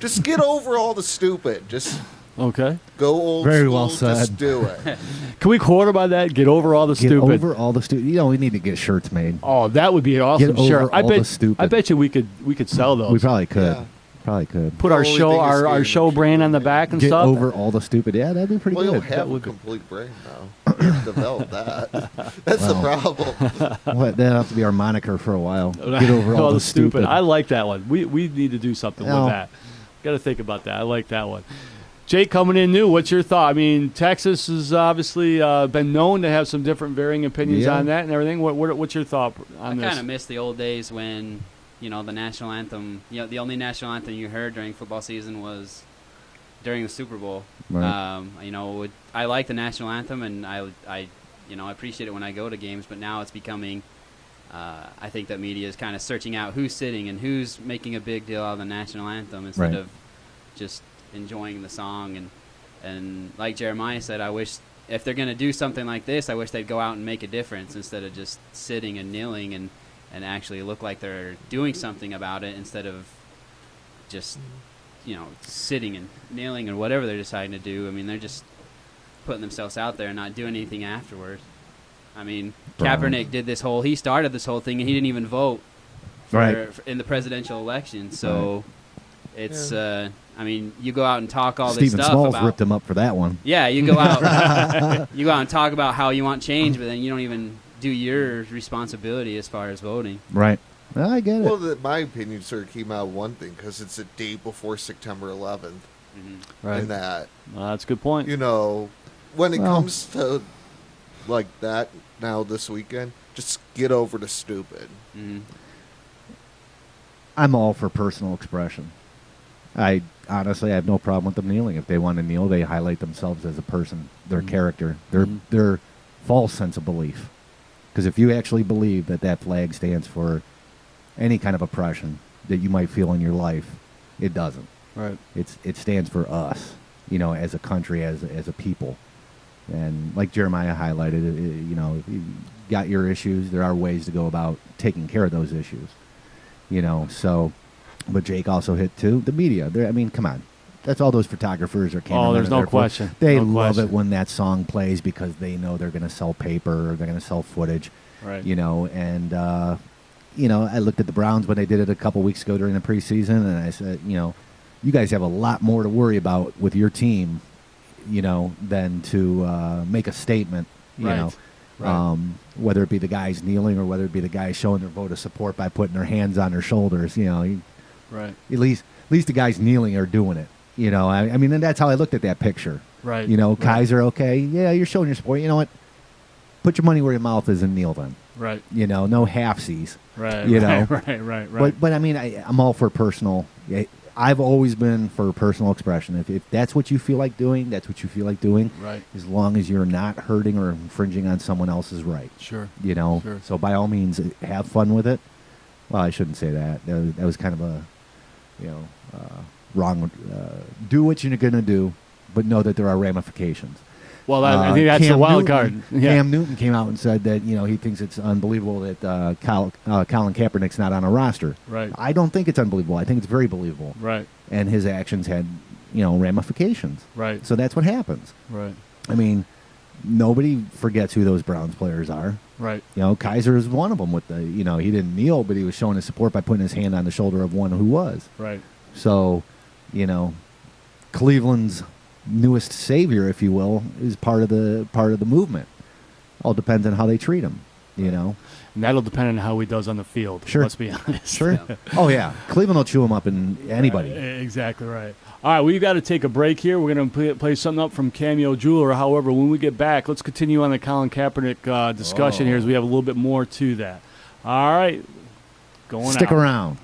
Speaker 2: Just get over all the stupid. Just
Speaker 5: Okay.
Speaker 2: go old
Speaker 1: Very
Speaker 2: school.
Speaker 1: well
Speaker 2: Just
Speaker 1: said.
Speaker 2: do it.
Speaker 5: Can we quarter by that? Get over all the
Speaker 1: Get
Speaker 5: stupid.
Speaker 1: over all the stupid. We need to get shirts made.
Speaker 5: Oh, that would be an awesome
Speaker 1: Get over
Speaker 5: shirt. I
Speaker 1: all
Speaker 5: bet.
Speaker 1: the stupid.
Speaker 5: I bet you we could sell those.
Speaker 1: We probably could.
Speaker 2: Yeah.
Speaker 1: Probably could.
Speaker 5: Put
Speaker 2: The
Speaker 5: our
Speaker 2: only
Speaker 5: show
Speaker 2: thing is
Speaker 5: our
Speaker 2: getting
Speaker 5: show
Speaker 2: the
Speaker 5: brand on the
Speaker 2: people
Speaker 5: back and
Speaker 1: Get
Speaker 5: stuff.
Speaker 1: over all the stupid. Yeah, that'd be pretty
Speaker 2: Well, you'll
Speaker 1: good.
Speaker 2: have a
Speaker 5: would be-
Speaker 2: complete brain now. You have to develop that. That's the problem.
Speaker 1: What, that'll have to be our moniker for a while. Get over all the stupid.
Speaker 5: I like that one. We need to do something
Speaker 1: No.
Speaker 5: with that. Got to think about that. I like that one. Jake, coming in new, what's your thought? I mean, Texas has obviously been known to have some different varying opinions
Speaker 1: Yeah.
Speaker 5: on that and everything. What's your thought
Speaker 6: I
Speaker 5: on this?
Speaker 6: kind of miss the old days when, the national anthem, the only national anthem you heard during football season was during the Super Bowl.
Speaker 1: Right.
Speaker 6: I like the national anthem, and I appreciate it when I go to games, but now it's becoming, I think that media is kind of searching out who's sitting and who's making a big deal out of the national anthem instead
Speaker 1: Right.
Speaker 6: of just enjoying the song. And like Jeremiah said, I wish if they're going to do something like this, I wish they'd go out and make a difference instead of just sitting and kneeling and actually look like they're doing something about it instead of just, sitting and kneeling or whatever they're deciding to do. I mean, they're just putting themselves out there and not doing anything afterwards. I mean,
Speaker 1: Browns.
Speaker 6: Kaepernick he started this whole thing and he didn't even vote
Speaker 1: Right.
Speaker 6: in the presidential election. So it's, you go out and talk all
Speaker 1: Stephen
Speaker 6: this stuff
Speaker 1: Smalls
Speaker 6: about.
Speaker 1: ripped him up for that one.
Speaker 6: Yeah, you go out, and talk about how you want change, but then you don't even do your responsibility as far as voting.
Speaker 1: Right. Well, I get it.
Speaker 2: Well, my opinion sort of came out one thing because it's a day before September 11th.
Speaker 5: Right.
Speaker 2: And that,
Speaker 5: Well, that's a good point.
Speaker 2: when it
Speaker 1: Well-
Speaker 2: comes to like that now this weekend, just get over the stupid.
Speaker 6: Mm-hmm.
Speaker 1: I'm all for personal expression. I honestly have no problem with them kneeling. If they want to kneel, they highlight themselves as a person, their character, their false sense of belief. Because if you actually believe that that flag stands for any kind of oppression that you might feel in your life, it doesn't.
Speaker 5: Right.
Speaker 1: It stands for us, as a country, as a people. And like Jeremiah highlighted, you got your issues. There are ways to go about taking care of those issues. So, but Jake also hit too the media. Come on, that's all those photographers are.
Speaker 5: Oh, there's no question.
Speaker 1: They
Speaker 5: No
Speaker 1: love
Speaker 5: question.
Speaker 1: it when that song plays because they know they're going to sell paper or they're going to sell footage.
Speaker 5: Right.
Speaker 1: And I looked at the Browns when they did it a couple weeks ago during the preseason, and I said, you guys have a lot more to worry about with your team, than to make a statement.
Speaker 5: Right. Right.
Speaker 1: Whether it be the guys kneeling or whether it be the guys showing their vote of support by putting their hands on their shoulders,
Speaker 5: Right.
Speaker 1: at least the guys kneeling are doing it. And that's how I looked at that picture.
Speaker 5: Right.
Speaker 1: Right. Kaiser, okay, yeah, you're showing your support. You know what? Put your money where your mouth is and kneel then.
Speaker 5: Right.
Speaker 1: No halfsies.
Speaker 5: Right. Right.
Speaker 1: But I'm all for personal. I've always been for personal expression. If that's what you feel like doing, that's what you feel like doing.
Speaker 5: Right.
Speaker 1: As long as you're not hurting or infringing on someone else's right.
Speaker 5: Sure. Sure.
Speaker 1: So by all means, have fun with it. Well, I shouldn't say that. That was kind of a, wrong. Do what you're going to do, but know that there are ramifications.
Speaker 5: Well, I think that's the wild
Speaker 1: Newton,
Speaker 5: card. Yeah.
Speaker 1: Cam Newton came out and said that he thinks it's unbelievable that Colin Kaepernick's not on a roster.
Speaker 5: Right.
Speaker 1: I don't think it's unbelievable. I think it's very believable.
Speaker 5: Right.
Speaker 1: And his actions had ramifications.
Speaker 5: Right.
Speaker 1: So that's what happens.
Speaker 5: Right.
Speaker 1: nobody forgets who those Browns players are.
Speaker 5: Right.
Speaker 1: You know, Kaiser is one of them with the, you know, he didn't kneel, but he was showing his support by putting his hand on the shoulder of one who was.
Speaker 5: Right.
Speaker 1: So, you know, Cleveland's newest savior, if you will, is part of the movement. All depends on how they treat him, you know.
Speaker 5: And that'll depend on how he does on the field.
Speaker 1: Sure.
Speaker 5: Let's be honest.
Speaker 1: Sure. Oh, yeah. Cleveland will chew him up in anybody.
Speaker 5: Exactly right. All right, we've got to take a break here. We're going to play something up from Cameo Jeweler. However, when we get back, let's continue on the Colin Kaepernick discussion here as we have a little bit more to that. All right.
Speaker 1: Stick around.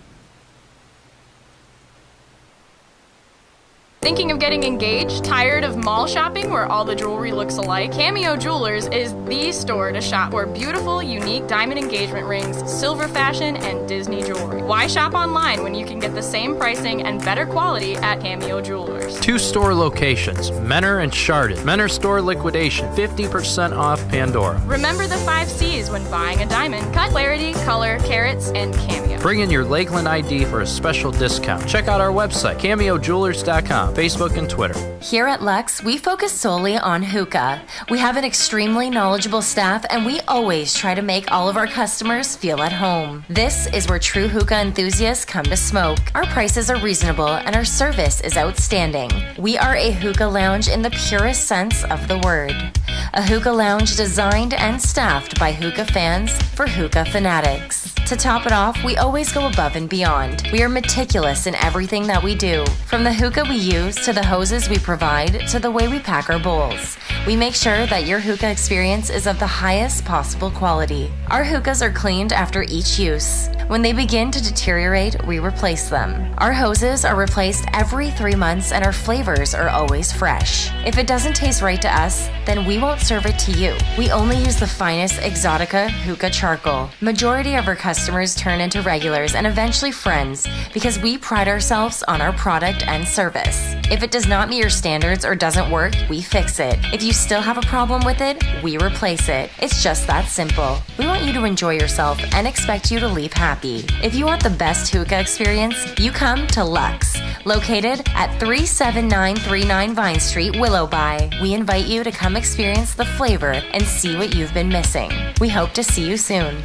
Speaker 7: Thinking of getting engaged? Tired of mall shopping where all the jewelry looks alike? Cameo Jewelers is the store to shop for beautiful, unique diamond engagement rings, silver fashion, and Disney jewelry. Why shop online when you can get the same pricing and better quality at Cameo Jewelers?
Speaker 8: 2 store locations, Menor and Chardon. Menor store liquidation, 50% off Pandora.
Speaker 7: Remember the 5 C's when buying a diamond: cut, clarity, color, carats, and Cameo.
Speaker 8: Bring in your Lakeland ID for a special discount. Check out our website, CameoJewelers.com. Facebook and Twitter.
Speaker 9: Here at Lux, we focus solely on hookah. We have an extremely knowledgeable staff, and we always try to make all of our customers feel at home. This is where true hookah enthusiasts come to smoke. Our prices are reasonable, and our service is outstanding. We are a hookah lounge in the purest sense of the word. A hookah lounge designed and staffed by hookah fans for hookah fanatics. To top it off, we always go above and beyond. We are meticulous in everything that we do. From the hookah we use, to the hoses we provide, to the way we pack our bowls. We make sure that your hookah experience is of the highest possible quality. Our hookahs are cleaned after each use. When they begin to deteriorate, we replace them. Our hoses are replaced every 3 months, and our flavors are always fresh. If it doesn't taste right to us, then we won't serve it to you. We only use the finest Exotica hookah charcoal. Majority of our customers turn into regulars and eventually friends because we pride ourselves on our product and service. If it does not meet your standards or doesn't work, we fix it. If you still have a problem with it, we replace it. It's just that simple. We want you to enjoy yourself and expect you to leave happy. If you want the best hookah experience, you come to Lux, located at 37939 Vine Street, Willowby. We invite you to come experience the flavor and see what you've been missing. We hope to see you soon.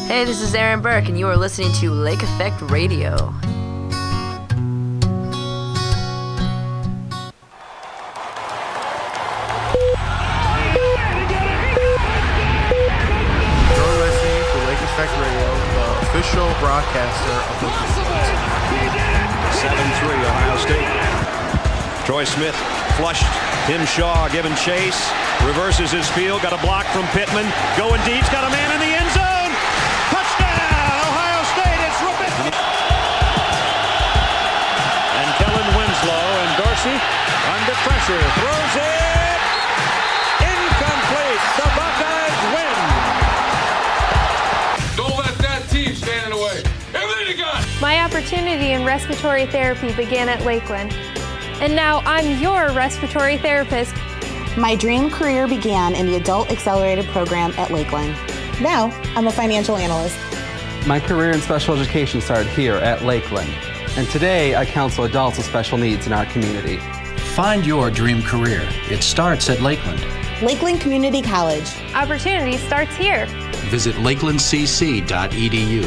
Speaker 10: Hey, this is Aaron Burke, and you are listening to Lake Effect Radio.
Speaker 11: Official broadcaster of the
Speaker 12: 7-3 Ohio State. Troy Smith flushed. Tim Shaw giving chase. Reverses his field. Got a block from Pittman. Going deep. Got a man in the end zone. Touchdown! Ohio State. It's Rubin. And Kellen Winslow and Dorsey under pressure. Throws it. Incomplete. The Buckeyes win.
Speaker 13: My opportunity in respiratory therapy began at Lakeland, and now I'm your respiratory therapist.
Speaker 14: My dream career began in the Adult Accelerated Program at Lakeland. Now, I'm a financial analyst.
Speaker 15: My career in special education started here at Lakeland, and today I counsel adults with special needs in our community.
Speaker 16: Find your dream career. It starts at Lakeland.
Speaker 14: Lakeland Community College.
Speaker 13: Opportunity starts here.
Speaker 16: Visit lakelandcc.edu.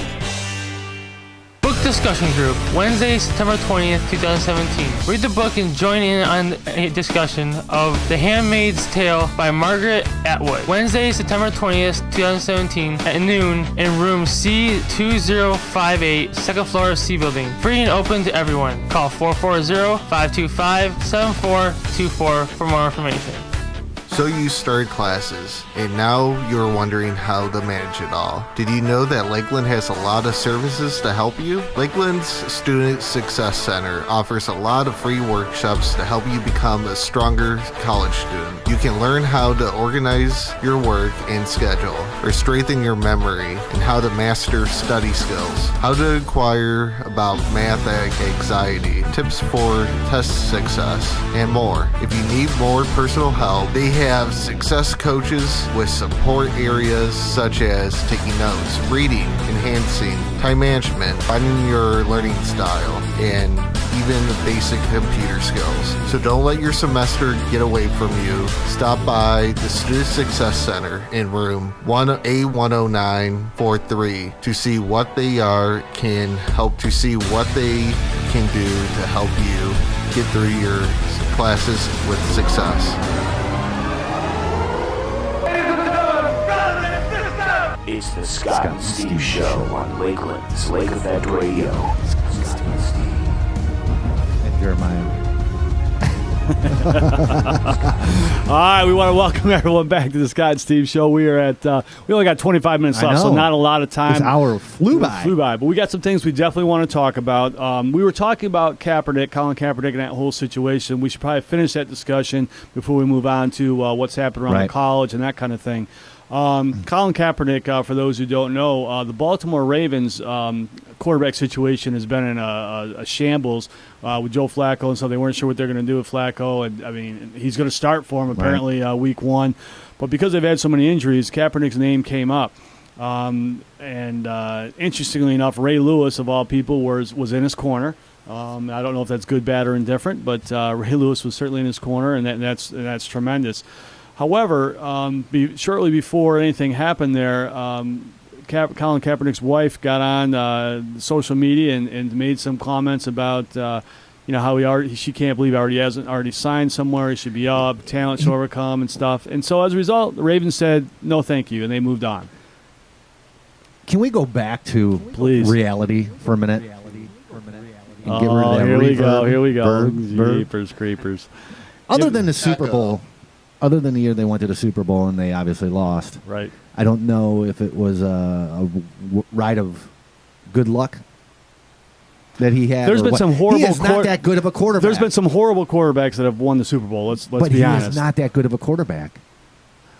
Speaker 17: Book discussion group, Wednesday, September 20th, 2017. Read the book and join in on a discussion of The Handmaid's Tale by Margaret Atwood. Wednesday, September 20th, 2017 at noon in room C2058, second floor of C Building. Free and open to everyone. Call 440-525-7424 for more information.
Speaker 2: So you started classes, and now you're wondering how to manage it all. Did you know that Lakeland has a lot of services to help you? Lakeland's Student Success Center offers a lot of free workshops to help you become a stronger college student. You can learn how to organize your work and schedule, or strengthen your memory, and how to master study skills, how to inquire about math anxiety, tips for test success, and more. If you need more personal help, they have success coaches with support areas such as taking notes, reading, enhancing, time management, finding your learning style, and even basic computer skills. So don't let your semester get away from you. Stop by the Student Success Center in room 1A10943 to see what they can help to see what they can do to help you get through your classes with success.
Speaker 4: It's the Scott and Steve Show on Lakeland's Lake Effect Radio. Scott and Steve.
Speaker 1: And Jeremiah.
Speaker 5: All right, we want to welcome everyone back to the Scott and Steve Show. We are at, we only got 25 minutes left, so not a lot of time.
Speaker 1: This hour flew by.
Speaker 5: But we got some things we definitely want to talk about. We were talking about Kaepernick, Colin Kaepernick, and that whole situation. We should probably finish that discussion before we move on to what's happened around the college and that kind of thing. Colin Kaepernick, for those who don't know, the Baltimore Ravens quarterback situation has been in a shambles with Joe Flacco, and so they weren't sure what they're going to do with Flacco. And I mean, he's going to start for him apparently week 1, but because they've had so many injuries, Kaepernick's name came up. And interestingly enough, Ray Lewis of all people was in his corner. I don't know if that's good, bad, or indifferent, but Ray Lewis was certainly in his corner, and that's tremendous. However, shortly before anything happened there, Colin Kaepernick's wife got on social media and made some comments about how she can't believe he hasn't already signed somewhere. He should be up, talent should overcome and stuff. And so as a result, the Ravens said no, thank you, and they moved on.
Speaker 1: Can we go back to reality for a minute? And get rid of that
Speaker 5: here we go.
Speaker 1: Reverb.
Speaker 5: Jeepers creepers.
Speaker 1: Other than the Super Bowl. Other than the year they went to the Super Bowl and they obviously lost.
Speaker 5: Right.
Speaker 1: I don't know if it was a ride of good luck that he had.
Speaker 5: There's been some horrible.
Speaker 1: He is not that good of a quarterback.
Speaker 5: There's been some horrible quarterbacks that have won the Super Bowl. Let's be honest.
Speaker 1: But he is not that good of a quarterback.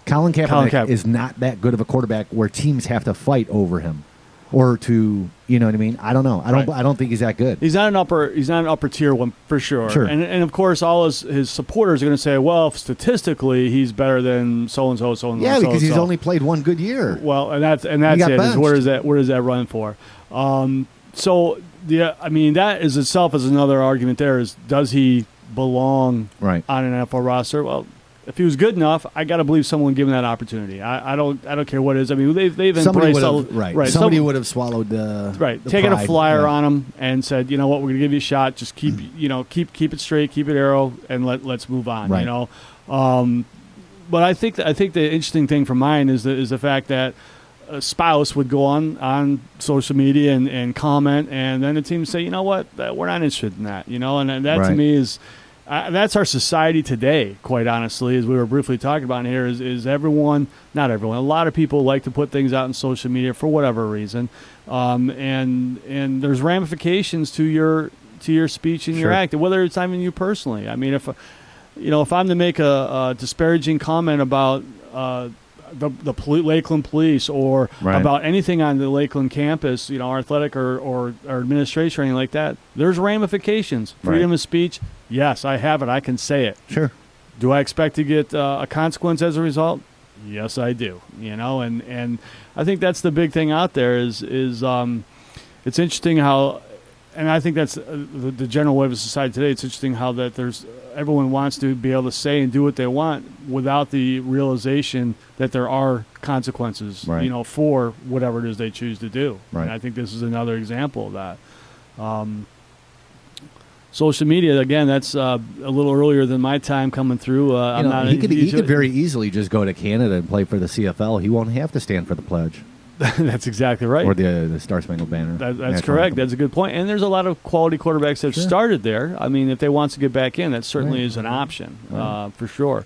Speaker 1: Colin Kaepernick is not that good of a quarterback where teams have to fight over him. Or to, you know what I mean? I don't know. I don't think he's that good.
Speaker 5: He's not an upper tier one for sure. And of course, all his supporters are going to say, well, statistically, he's better than so and so.
Speaker 1: Yeah, because he's only played one good year.
Speaker 5: Well, and that's it. Is where does that run for? So that is itself is another argument. There is, does he belong on an NFL roster? Well, if he was good enough, I got to believe someone would give him that opportunity. I don't care what it is. I mean, they've embraced
Speaker 1: somebody would have swallowed the
Speaker 5: taken
Speaker 1: pride.
Speaker 5: a flyer on him and said, you know what, we're going to give you a shot. Just keep it straight, keep it arrow, and let's move on.
Speaker 1: Right.
Speaker 5: You know, but I think the interesting thing for mine is the fact that a spouse would go on social media and comment, and then the team would say, you know what, we're not interested in that. You know, and that to me is. That's our society today, quite honestly, as we were briefly talking about here, is everyone, not everyone, a lot of people like to put things out on social media for whatever reason. And there's ramifications to your speech and your act, whether it's not even you personally. I mean, if I'm to make a disparaging comment about the Lakeland police or about anything on the Lakeland campus, our athletic or administration or anything like that, there's ramifications. Freedom of speech, yes, I have it. I can say it.
Speaker 1: Sure.
Speaker 5: Do I expect to get a consequence as a result? Yes, I do. And I think that's the big thing out there is it's interesting how, and I think that's the general way of society today. It's interesting how that everyone wants to be able to say and do what they want without the realization that there are consequences, for whatever it is they choose to do.
Speaker 1: Right.
Speaker 5: And I think this is another example of that. Social media, again, that's a little earlier than my time coming through.
Speaker 1: He could very easily just go to Canada and play for the CFL. He won't have to stand for the pledge.
Speaker 5: That's exactly right.
Speaker 1: Or the Star Spangled Banner.
Speaker 5: That's correct. That's a good point. And there's a lot of quality quarterbacks that have started there. I mean, if they want to get back in, that certainly is an option, for sure.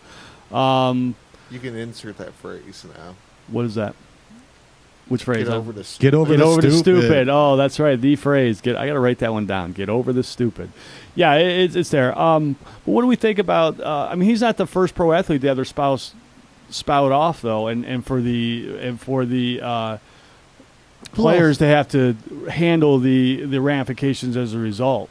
Speaker 2: You can insert that phrase now.
Speaker 5: What is that? Which phrase?
Speaker 2: Get over the stupid.
Speaker 1: Get over the stupid.
Speaker 5: Oh, that's right. The phrase. I got to write that one down. Get over the stupid. Yeah, it's there. But what do we think about? He's not the first pro athlete to have their spouse spout off though, and for the players to have to handle the ramifications as a result.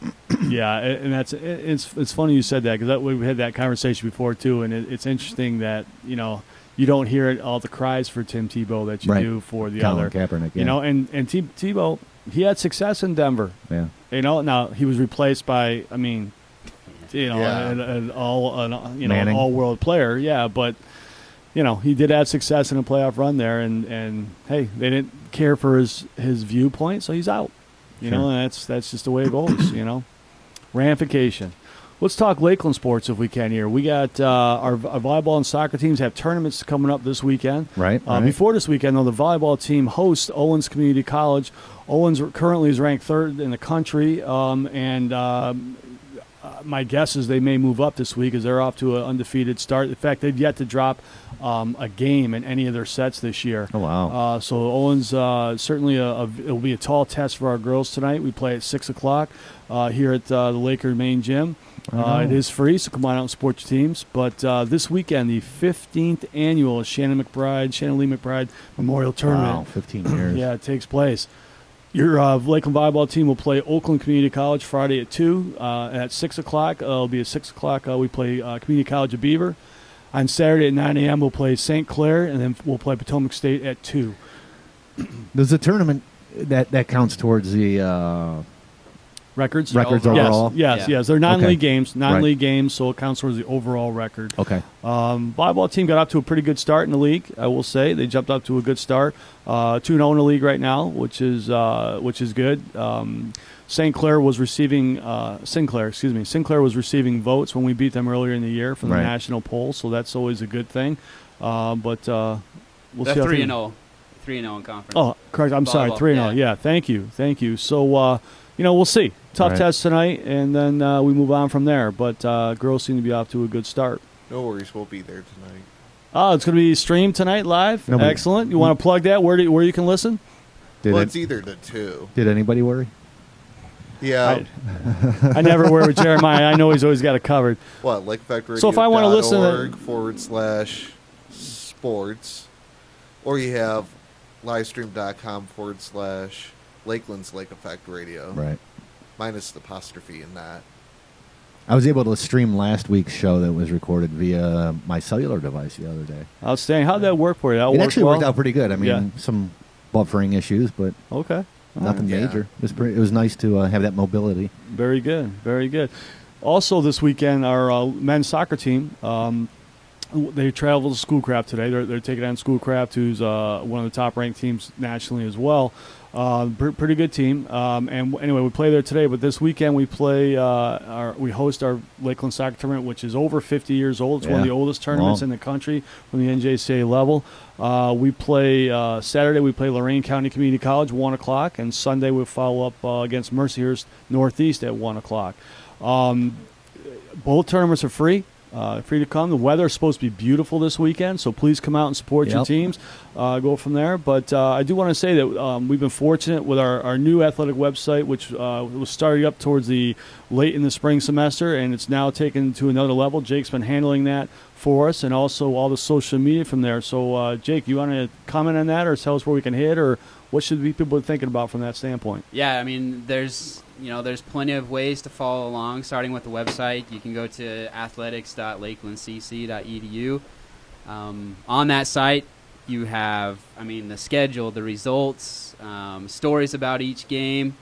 Speaker 5: Yeah, and it's funny you said that because we had that conversation before too, and it's interesting that you don't hear all the cries for Tim Tebow that you do for the
Speaker 1: Colin
Speaker 5: other
Speaker 1: Kaepernick.
Speaker 5: And Tebow, he had success in Denver.
Speaker 1: Yeah,
Speaker 5: now he was replaced by an all-world player. Yeah, but he did have success in a playoff run there, and hey, they didn't care for his viewpoint, so he's out. And that's just the way it goes. Ramification. Let's talk Lakeland sports if we can here. We got our volleyball and soccer teams have tournaments coming up this weekend.
Speaker 1: Right.
Speaker 5: Before this weekend, though, the volleyball team hosts Owens Community College. Owens currently is ranked 3rd in the country, and my guess is they may move up this week as they're off to an undefeated start. In fact, they've yet to drop a game in any of their sets this year.
Speaker 1: Oh, wow.
Speaker 5: So Owens, certainly it'll be a tall test for our girls tonight. We play at 6 o'clock here at the Laker main gym. It is free, so come on out and support your teams. But this weekend, the 15th annual Shannon Lee McBride Memorial Tournament.
Speaker 1: Wow, 15 years.
Speaker 5: Yeah, it takes place. Your Lakeland volleyball team will play Oakland Community College Friday at 2. At 6 o'clock, it'll be at 6 o'clock. We play Community College of Beaver. On Saturday at 9 a.m., we'll play St. Clair, and then we'll play Potomac State at 2.
Speaker 1: Does the tournament that counts towards the
Speaker 5: records
Speaker 1: overall?
Speaker 5: Yes. They're non-league games. Games, so it counts towards the overall record.
Speaker 1: Okay.
Speaker 5: Volleyball team got off to a pretty good start in the league, I will say. They jumped up to a good start. 2-0 in the league right now, which is good. Sinclair was receiving votes when we beat them earlier in the year from the national poll, so that's always a good thing. But we'll see.
Speaker 6: 3-0 in conference.
Speaker 5: Oh, correct. I'm sorry, 3-0. Yeah, thank you. So we'll see. Tough test tonight, and then we move on from there. But girls seem to be off to a good start.
Speaker 2: No worries, we'll be there tonight.
Speaker 5: Oh, it's going to be streamed tonight live. Excellent. You want to plug that where you can listen?
Speaker 2: It's either the two.
Speaker 1: Did anybody worry?
Speaker 2: Yeah.
Speaker 5: I never worry with Jeremiah. I know he's always got it covered.
Speaker 2: What, LakeFactRadio.org
Speaker 5: So if I want to listen
Speaker 2: /sports, or you have livestream.com/Lakeland's Lake Effect Radio.
Speaker 1: Right.
Speaker 2: Minus the apostrophe in that.
Speaker 1: I was able to stream last week's show that was recorded via my cellular device the other day.
Speaker 5: Outstanding. How'd that work for you?
Speaker 1: It actually worked out pretty good. I mean, some buffering issues, but
Speaker 5: okay.
Speaker 1: Nothing major. It was nice to have that mobility.
Speaker 5: Very good. Very good. Also this weekend, our men's soccer team, they traveled to Schoolcraft today. They're taking on Schoolcraft, who's one of the top-ranked teams nationally as well. Pretty good team. And anyway, we play there today. But this weekend we play. We host our Lakeland Soccer Tournament, which is over 50 years old. It's one of the oldest tournaments in the country from the NJCA level. We play Saturday. We play Lorain County Community College 1 o'clock, and Sunday we follow up against Mercyhurst Northeast at 1 o'clock. Both tournaments are free. Free to come. The weather is supposed to be beautiful this weekend, so please come out and support your teams. Go from there. But I do want to say that we've been fortunate with our new athletic website, which was started up towards the late in the spring semester, and it's now taken to another level. Jake's been handling that for us, and also all the social media from there. So, Jake, you want to comment on that, or tell us where we can hit, or what should people be thinking about from that standpoint?
Speaker 6: Yeah, I mean, there's plenty of ways to follow along, starting with the website. You can go to athletics.lakelandcc.edu. On that site, you have, the schedule, the results, stories about each game,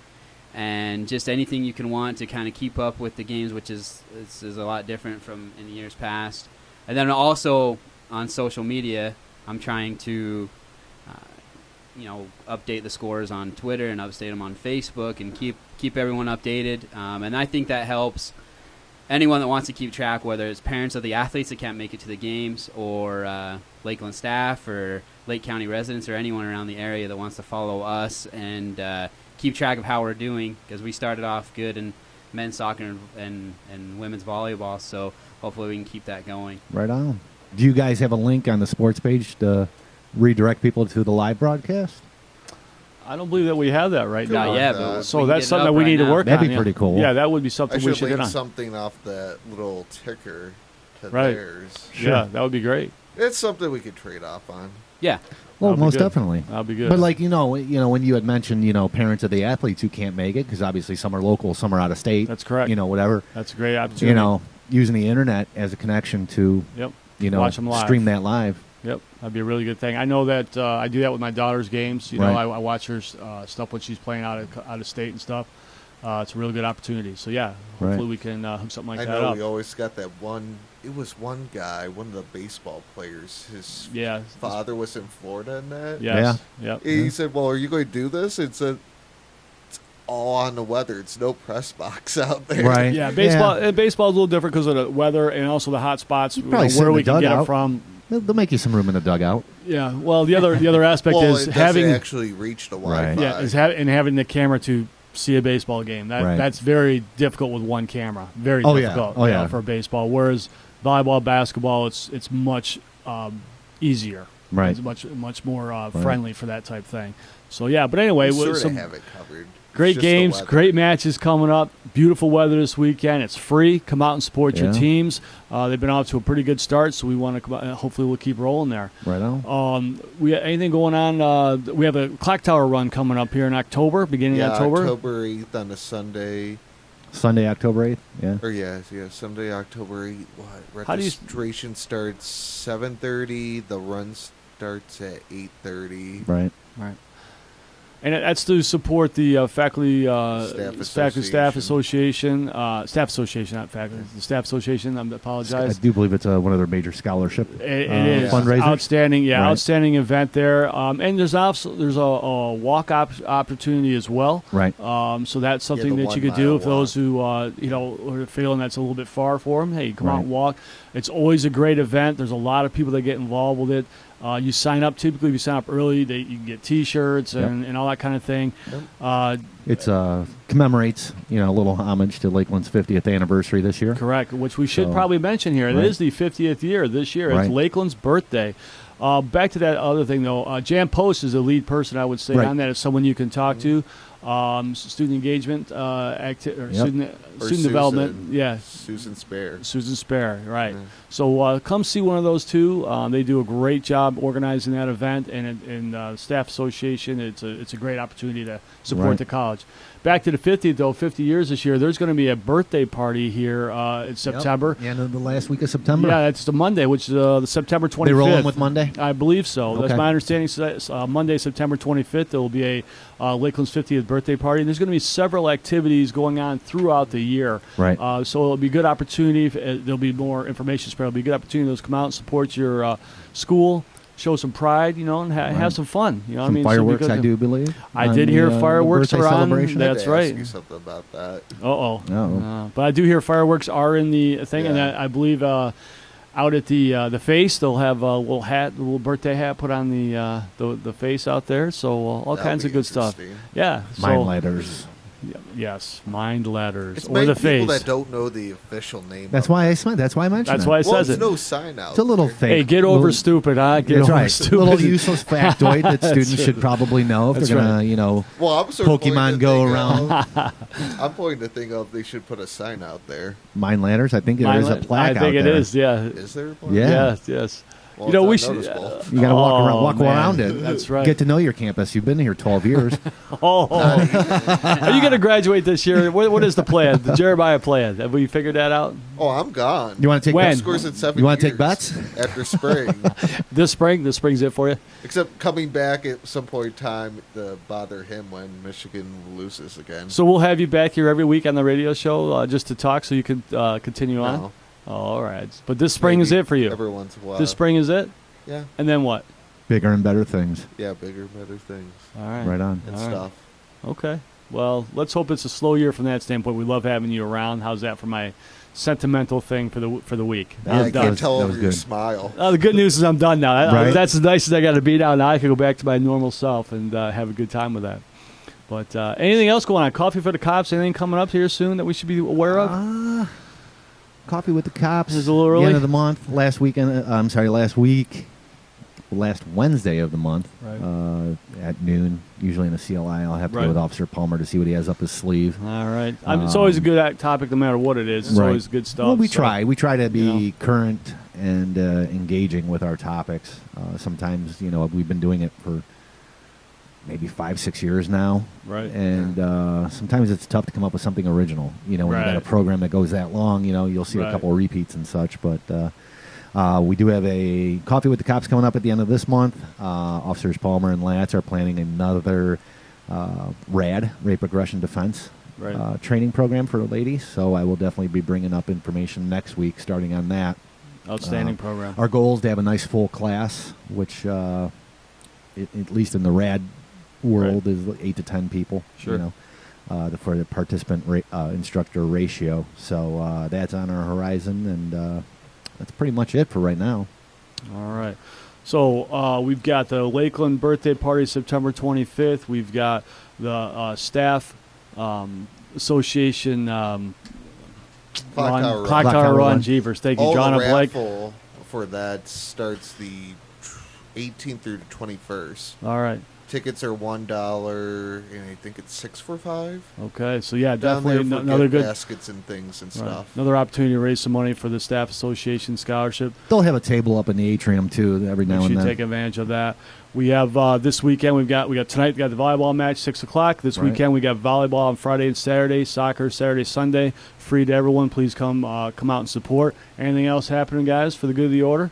Speaker 6: and just anything you can want to kind of keep up with the games, which is a lot different from in years past. And then also on social media, I'm trying to update the scores on Twitter and update them on Facebook and keep everyone updated. And I think that helps anyone that wants to keep track, whether it's parents of the athletes that can't make it to the games, or Lakeland staff, or Lake County residents, or anyone around the area that wants to follow us and keep track of how we're doing, because we started off good in men's soccer and women's volleyball, so hopefully we can keep that going.
Speaker 1: Right on. Do you guys have a link on the sports page to redirect people to the live broadcast?
Speaker 5: I don't believe that we have that right now.
Speaker 6: Not yet, but
Speaker 5: so that's something that we need to work on.
Speaker 1: That'd be pretty cool.
Speaker 5: Yeah, that would be something we should
Speaker 2: link
Speaker 5: hit on.
Speaker 2: Something off that little ticker to
Speaker 5: right.
Speaker 2: theirs.
Speaker 5: Sure. Yeah, that would be great.
Speaker 2: It's something we could trade off on.
Speaker 6: Yeah.
Speaker 1: Well,
Speaker 5: That'll be
Speaker 1: most
Speaker 5: good.
Speaker 1: definitely.
Speaker 5: That'll be good.
Speaker 1: But like when you had mentioned parents of the athletes who can't make it because obviously some are local, some are out of state.
Speaker 5: That's correct.
Speaker 1: Whatever.
Speaker 5: That's a great opportunity.
Speaker 1: Using the internet as a connection to
Speaker 5: Watch them live.
Speaker 1: stream that live.
Speaker 5: Yep, that'd be a really good thing. I know that I do that with my daughter's games.
Speaker 1: Right.
Speaker 5: I watch her stuff when she's playing out of state and stuff. It's a really good opportunity. So yeah, hopefully we can hook something like
Speaker 2: I
Speaker 5: that
Speaker 2: know
Speaker 5: up.
Speaker 2: we always got that one. It was one guy, one of the baseball players. His father was in Florida in that.
Speaker 5: Yes. Yeah. Yep.
Speaker 2: He said, "Well, are you going to do this?" It's all on the weather. It's no press box out there.
Speaker 1: Right.
Speaker 5: Yeah, baseball. And baseball's a little different because of the weather and also the hot spots
Speaker 1: Probably sit
Speaker 5: where
Speaker 1: in
Speaker 5: we
Speaker 1: the
Speaker 5: can get
Speaker 1: dugout.
Speaker 5: it from.
Speaker 1: They'll make you some room in the dugout.
Speaker 5: Yeah. Well, the other aspect
Speaker 2: Well,
Speaker 5: is
Speaker 2: it
Speaker 5: having
Speaker 2: doesn't actually reach the Wi-Fi.
Speaker 5: Yeah, having the camera to see a baseball game. That's very difficult with one camera. Very difficult for baseball. Whereas volleyball, basketball, it's much easier.
Speaker 1: Right.
Speaker 5: It's much more friendly for that type of thing. So yeah, but anyway,
Speaker 2: We
Speaker 5: with
Speaker 2: sort
Speaker 5: some
Speaker 2: of have it covered.
Speaker 5: great
Speaker 2: It's just the
Speaker 5: games,
Speaker 2: weather.
Speaker 5: great matches coming up. Beautiful weather this weekend. It's free. Come out and support your
Speaker 1: Yeah.
Speaker 5: teams. They've been off to a pretty good start, so we want to come out, hopefully we'll keep rolling there.
Speaker 1: Right on.
Speaker 5: We anything going on? We have a clock tower run coming up here in October, beginning of October.
Speaker 2: October 8th on a Sunday.
Speaker 1: Sunday, October 8th. Yeah.
Speaker 2: Or Sunday, October 8th. What?
Speaker 5: How do you-
Speaker 2: Registration starts 7:30. The run starts at 8:30.
Speaker 1: Right.
Speaker 5: And that's to support the faculty
Speaker 2: Staff
Speaker 5: association, staff association, not faculty, the staff association. I
Speaker 1: I
Speaker 5: apologize.
Speaker 1: do believe it's one of their major scholarship
Speaker 5: It is
Speaker 1: fundraisers.
Speaker 5: outstanding,
Speaker 1: Right.
Speaker 5: outstanding event there. And there's also a walk opportunity as well.
Speaker 1: Right.
Speaker 5: So that's something
Speaker 2: the
Speaker 5: that you
Speaker 2: 1
Speaker 5: could do
Speaker 2: mile
Speaker 5: if those who are feeling that's a little bit far for them. Hey, come out
Speaker 1: Right.
Speaker 5: and walk. It's always a great event. There's a lot of people that get involved with it. You sign up. Typically, if you sign up early, you can get T-shirts and all that kind of thing.
Speaker 1: It's commemorates a little homage to Lakeland's 50th anniversary this year.
Speaker 5: Correct, which we should
Speaker 1: So,
Speaker 5: probably mention here. It
Speaker 1: right.
Speaker 5: is the 50th year this year.
Speaker 1: Right.
Speaker 5: It's Lakeland's birthday. Back to that other thing, though. Jan Post is the lead person, I would say,
Speaker 1: Right.
Speaker 5: on that. It's someone you can talk to. Student engagement, student development. Yeah.
Speaker 2: Susan Spare.
Speaker 5: Susan Spare, right. So come see one of those two. They do a great job organizing that event, and staff association. It's a great opportunity to support
Speaker 1: Right.
Speaker 5: the college. Back to the 50th, though, 50 years this year. There's going to be a birthday party here in September.
Speaker 1: The end of the last week of September.
Speaker 5: Yeah, it's the Monday, which is the September 25th.
Speaker 1: They rolling with Monday?
Speaker 5: I believe so.
Speaker 1: Okay.
Speaker 5: That's my understanding. So, Monday, September 25th, there will be a Lakeland's 50th birthday party. And there's going to be several activities going on throughout the year.
Speaker 1: Right.
Speaker 5: So it'll be a good opportunity. There'll be more information spread. It'll be a good opportunity to come out and support your school, show some pride, and have some fun. You know what I
Speaker 1: Some
Speaker 5: mean? So
Speaker 1: fireworks,
Speaker 5: because
Speaker 1: I do believe.
Speaker 5: I
Speaker 1: on
Speaker 5: did
Speaker 1: the,
Speaker 5: hear
Speaker 1: the
Speaker 5: fireworks
Speaker 1: birthday
Speaker 5: are on.
Speaker 1: celebration.
Speaker 5: That's right.
Speaker 2: Ask you something about that.
Speaker 5: But I do hear fireworks are in the thing, and I believe out at the face they'll have a little hat, a little birthday hat put on the face out there. So all
Speaker 2: That'll
Speaker 5: kinds
Speaker 2: be
Speaker 5: of good stuff.
Speaker 2: interesting.
Speaker 5: Yeah,
Speaker 1: Mind letters.
Speaker 5: Yes, mind letters
Speaker 2: It's
Speaker 5: or
Speaker 2: many
Speaker 5: the
Speaker 2: people
Speaker 5: face.
Speaker 2: that don't know the official name.
Speaker 1: That's
Speaker 2: of
Speaker 1: why
Speaker 2: it.
Speaker 1: I said. That's why I mentioned.
Speaker 5: That's
Speaker 1: it.
Speaker 5: why it
Speaker 2: Well,
Speaker 5: says
Speaker 2: there's
Speaker 5: it.
Speaker 2: no sign out.
Speaker 1: It's a little
Speaker 2: there.
Speaker 1: fake.
Speaker 5: Hey, get over
Speaker 1: little,
Speaker 5: stupid, huh? Get
Speaker 1: That's
Speaker 5: over
Speaker 1: right.
Speaker 5: stupid.
Speaker 1: A little useless factoid that students
Speaker 5: That's
Speaker 1: should
Speaker 5: right.
Speaker 1: probably know if
Speaker 5: That's
Speaker 1: they're
Speaker 5: right.
Speaker 1: gonna,
Speaker 2: Well, I'm sort of
Speaker 1: Pokemon
Speaker 2: pointing to
Speaker 1: go
Speaker 2: think
Speaker 1: around.
Speaker 2: I'm pointing to think of they should put a sign out there.
Speaker 1: Mind ladders. I think there is a plaque
Speaker 5: I think
Speaker 1: out
Speaker 5: it
Speaker 1: there.
Speaker 5: is. Yeah.
Speaker 2: Is there? One?
Speaker 1: Yeah.
Speaker 5: Yes.
Speaker 2: Well,
Speaker 5: we
Speaker 2: it's
Speaker 5: should.
Speaker 2: unnoticeable.
Speaker 1: You got to walk
Speaker 5: man.
Speaker 1: around it.
Speaker 5: That's right.
Speaker 1: Get to know your campus. You've been here 12 years.
Speaker 5: Are you going to graduate this year? What is the plan? The Jeremiah plan? Have we figured that out?
Speaker 2: Oh, I'm gone.
Speaker 1: You want to take
Speaker 5: When?
Speaker 1: bets?
Speaker 2: Scores in 7
Speaker 1: You want to
Speaker 2: years
Speaker 1: take bets?
Speaker 2: after spring?
Speaker 5: This spring? This spring's it for you?
Speaker 2: Except coming back at some point in time to bother him when Michigan loses again.
Speaker 5: So we'll have you back here every week on the radio show just to talk, so you can continue on.
Speaker 2: No.
Speaker 5: Oh, all right. But this spring is
Speaker 2: Maybe
Speaker 5: it for you.
Speaker 2: every once in a while.
Speaker 5: This spring is it.
Speaker 2: Yeah.
Speaker 5: And then what?
Speaker 1: Bigger and better things.
Speaker 2: Yeah, bigger, better things.
Speaker 5: All right.
Speaker 1: Right on.
Speaker 2: And
Speaker 5: All right.
Speaker 2: stuff.
Speaker 5: Okay. Well, let's hope it's a slow year from that standpoint. We love having you around. How's that for my sentimental thing for the week?
Speaker 2: Yeah, I
Speaker 5: I'm done.
Speaker 2: can't tell
Speaker 1: that
Speaker 2: over
Speaker 1: was
Speaker 2: your
Speaker 1: good.
Speaker 2: smile.
Speaker 5: The good news is I'm done now.
Speaker 1: Right.
Speaker 5: That's as nice as I got to be now. Now I can go back to my normal self and have a good time with that. But anything else going on? Coffee for the Cops? Anything coming up here soon that we should be aware of?
Speaker 1: Coffee with the Cops.
Speaker 5: Is it a little early?
Speaker 1: The end of the month. Last week. Last Wednesday of the month.
Speaker 5: Right.
Speaker 1: At noon. Usually in a CLI. I'll have to
Speaker 5: Right.
Speaker 1: go with Officer Palmer to see what he has up his sleeve.
Speaker 5: All right. It's always a good topic no matter what it is. It's
Speaker 1: Right.
Speaker 5: always good stuff.
Speaker 1: Well, we
Speaker 5: so-
Speaker 1: try. We try to be
Speaker 5: you know.
Speaker 1: current and engaging with our topics. Sometimes, we've been doing it for maybe 5-6 years now.
Speaker 5: Right.
Speaker 1: And sometimes it's tough to come up with something original. When you got a program that goes that long, you'll see a couple of repeats and such. But we do have a Coffee with the Cops coming up at the end of this month. Officers Palmer and Latz are planning another RAD, Rape Aggression Defense, training program for ladies. So I will definitely be bringing up information next week starting on that.
Speaker 5: Outstanding program.
Speaker 1: Our goal is to have a nice full class, which at least in the RAD world is 8 to 10 people.
Speaker 5: Sure.
Speaker 1: For the participant instructor ratio. So that's on our horizon, and that's pretty much it for right now.
Speaker 5: All right. So we've got the Lakeland birthday party September 25th. We've got the staff association Clock Tower Run. Jeevers. Thank you, John and Blake.
Speaker 2: The raffle for that starts the 18th through the 21st.
Speaker 5: All right.
Speaker 2: Tickets are $1, and I think it's 6 for $5.
Speaker 5: Okay, so yeah, definitely another good
Speaker 2: baskets and things and stuff.
Speaker 5: Another opportunity to raise some money for the staff association scholarship.
Speaker 1: They'll have a table up in the atrium too every now and then.
Speaker 5: Take advantage of that. We have this weekend. We got tonight. We got the volleyball match 6 o'clock. This weekend we got volleyball on Friday and Saturday. Soccer Saturday, Sunday. Free to everyone. Please come out and support. Anything else happening, guys, for the good of the order?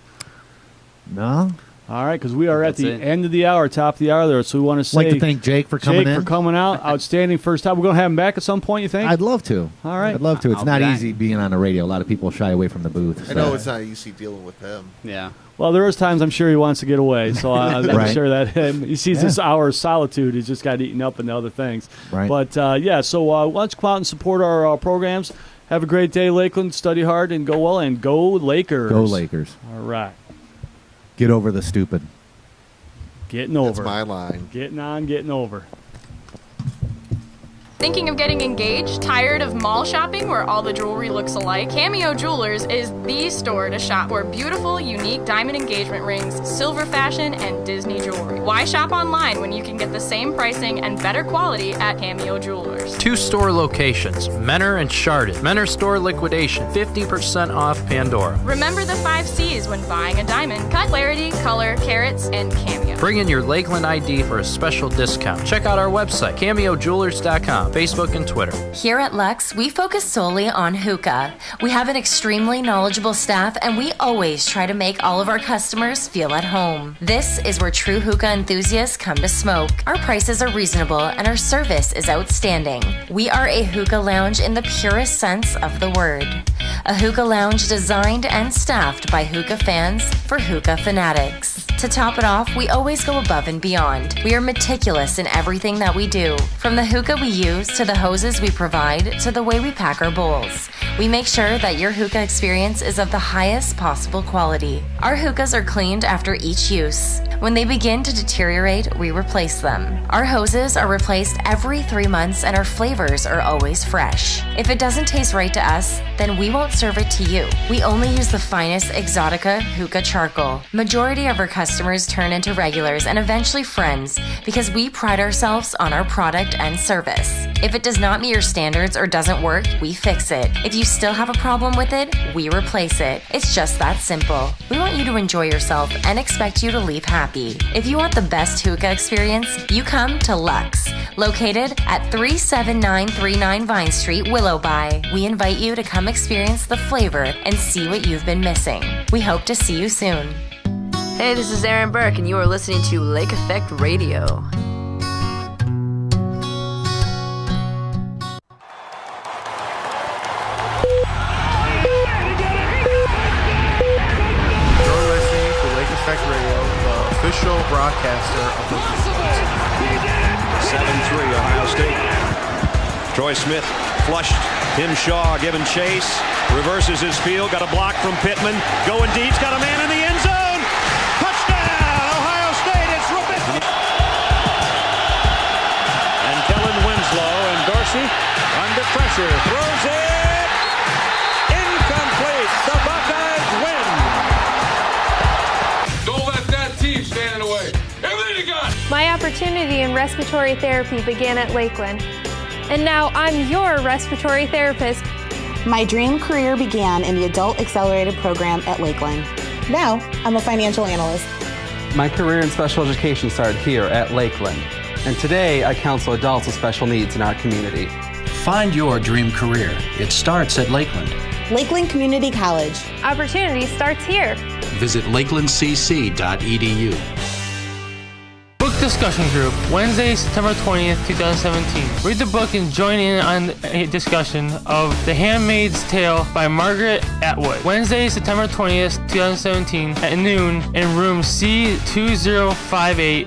Speaker 1: No.
Speaker 5: All right, because we are at the end of the hour, top of the hour there, so we want to say...
Speaker 1: I'd like to thank Jake for coming in.
Speaker 5: Jake for coming out. Outstanding first time. We're going to have him back at some point, you think?
Speaker 1: I'd love to.
Speaker 5: All right.
Speaker 1: I'd love to. It's not easy being on the radio. A lot of people shy away from the booth.
Speaker 2: I know it's not easy dealing with him.
Speaker 6: Yeah.
Speaker 5: Well, there is times I'm sure he wants to get away, so I'm sure that he sees this hour of solitude. He's just got eaten up into other things.
Speaker 1: Right.
Speaker 5: But, so why don't you come out and support our programs. Have a great day, Lakeland. Study hard and go well, and go Lakers.
Speaker 1: Go Lakers.
Speaker 5: All right.
Speaker 1: Get over the stupid.
Speaker 5: Getting over.
Speaker 2: That's my line.
Speaker 5: Getting on, getting over.
Speaker 7: Thinking of getting engaged? Tired of mall shopping where all the jewelry looks alike? Cameo Jewelers is the store to shop for beautiful, unique diamond engagement rings, silver fashion, and Disney jewelry. Why shop online when you can get the same pricing and better quality at Cameo Jewelers?
Speaker 8: 2 store locations, Menor and Chardon. Menor store liquidation, 50% off Pandora.
Speaker 7: Remember the 5 C's when buying a diamond. Cut, clarity, color, carats, and Cameo.
Speaker 8: Bring in your Lakeland ID for a special discount. Check out our website, CameoJewelers.com. Facebook and Twitter.
Speaker 9: Here at Lux, we focus solely on hookah. We have an extremely knowledgeable staff, and we always try to make all of our customers feel at home. This is where true hookah enthusiasts come to smoke. Our prices are reasonable, and our service is outstanding. We are a hookah lounge in the purest sense of the word. A hookah lounge designed and staffed by hookah fans for hookah fanatics. To top it off, we always go above and beyond. We are meticulous in everything that we do. From the hookah we use, to the hoses we provide, to the way we pack our bowls. We make sure that your hookah experience is of the highest possible quality. Our hookahs are cleaned after each use. When they begin to deteriorate, we replace them. Our hoses are replaced every 3 months, and our flavors are always fresh. If it doesn't taste right to us, then we won't serve it to you. We only use the finest Exotica hookah charcoal. Majority of our customers turn into regulars and eventually friends because we pride ourselves on our product and service. If it does not meet your standards or doesn't work, we fix it. If you still have a problem with it, we replace it. It's just that simple. We want you to enjoy yourself and expect you to leave happy. If you want the best hookah experience, you come to Lux, located at 37939 Vine Street, Willowby. We invite you to come experience the flavor and see what you've been missing. We hope to see you soon.
Speaker 10: Hey, this is Aaron Burke, and you are listening to Lake Effect Radio.
Speaker 11: Official broadcaster of the
Speaker 12: 7-3 Ohio State. Troy Smith flushed. Tim Shaw giving chase. Reverses his field. Got a block from Pittman. Going deep. Got a man in the end zone. Touchdown! Ohio State. It's Rubisky. And Kellen Winslow and Dorsey under pressure. Throws it. Incomplete. The Buckeyes win.
Speaker 13: My opportunity in respiratory therapy began at Lakeland. And now I'm your respiratory therapist.
Speaker 14: My dream career began in the Adult Accelerated Program at Lakeland. Now, I'm a financial analyst.
Speaker 15: My career in special education started here at Lakeland, and today I counsel adults with special needs in our community.
Speaker 16: Find your dream career. It starts at Lakeland.
Speaker 14: Lakeland Community College.
Speaker 13: Opportunity starts here.
Speaker 16: Visit lakelandcc.edu.
Speaker 17: Book discussion group, Wednesday, September 20th, 2017. Read the book and join in on a discussion of The Handmaid's Tale by Margaret Atwood. Wednesday, September 20th, 2017 at noon in room C2058.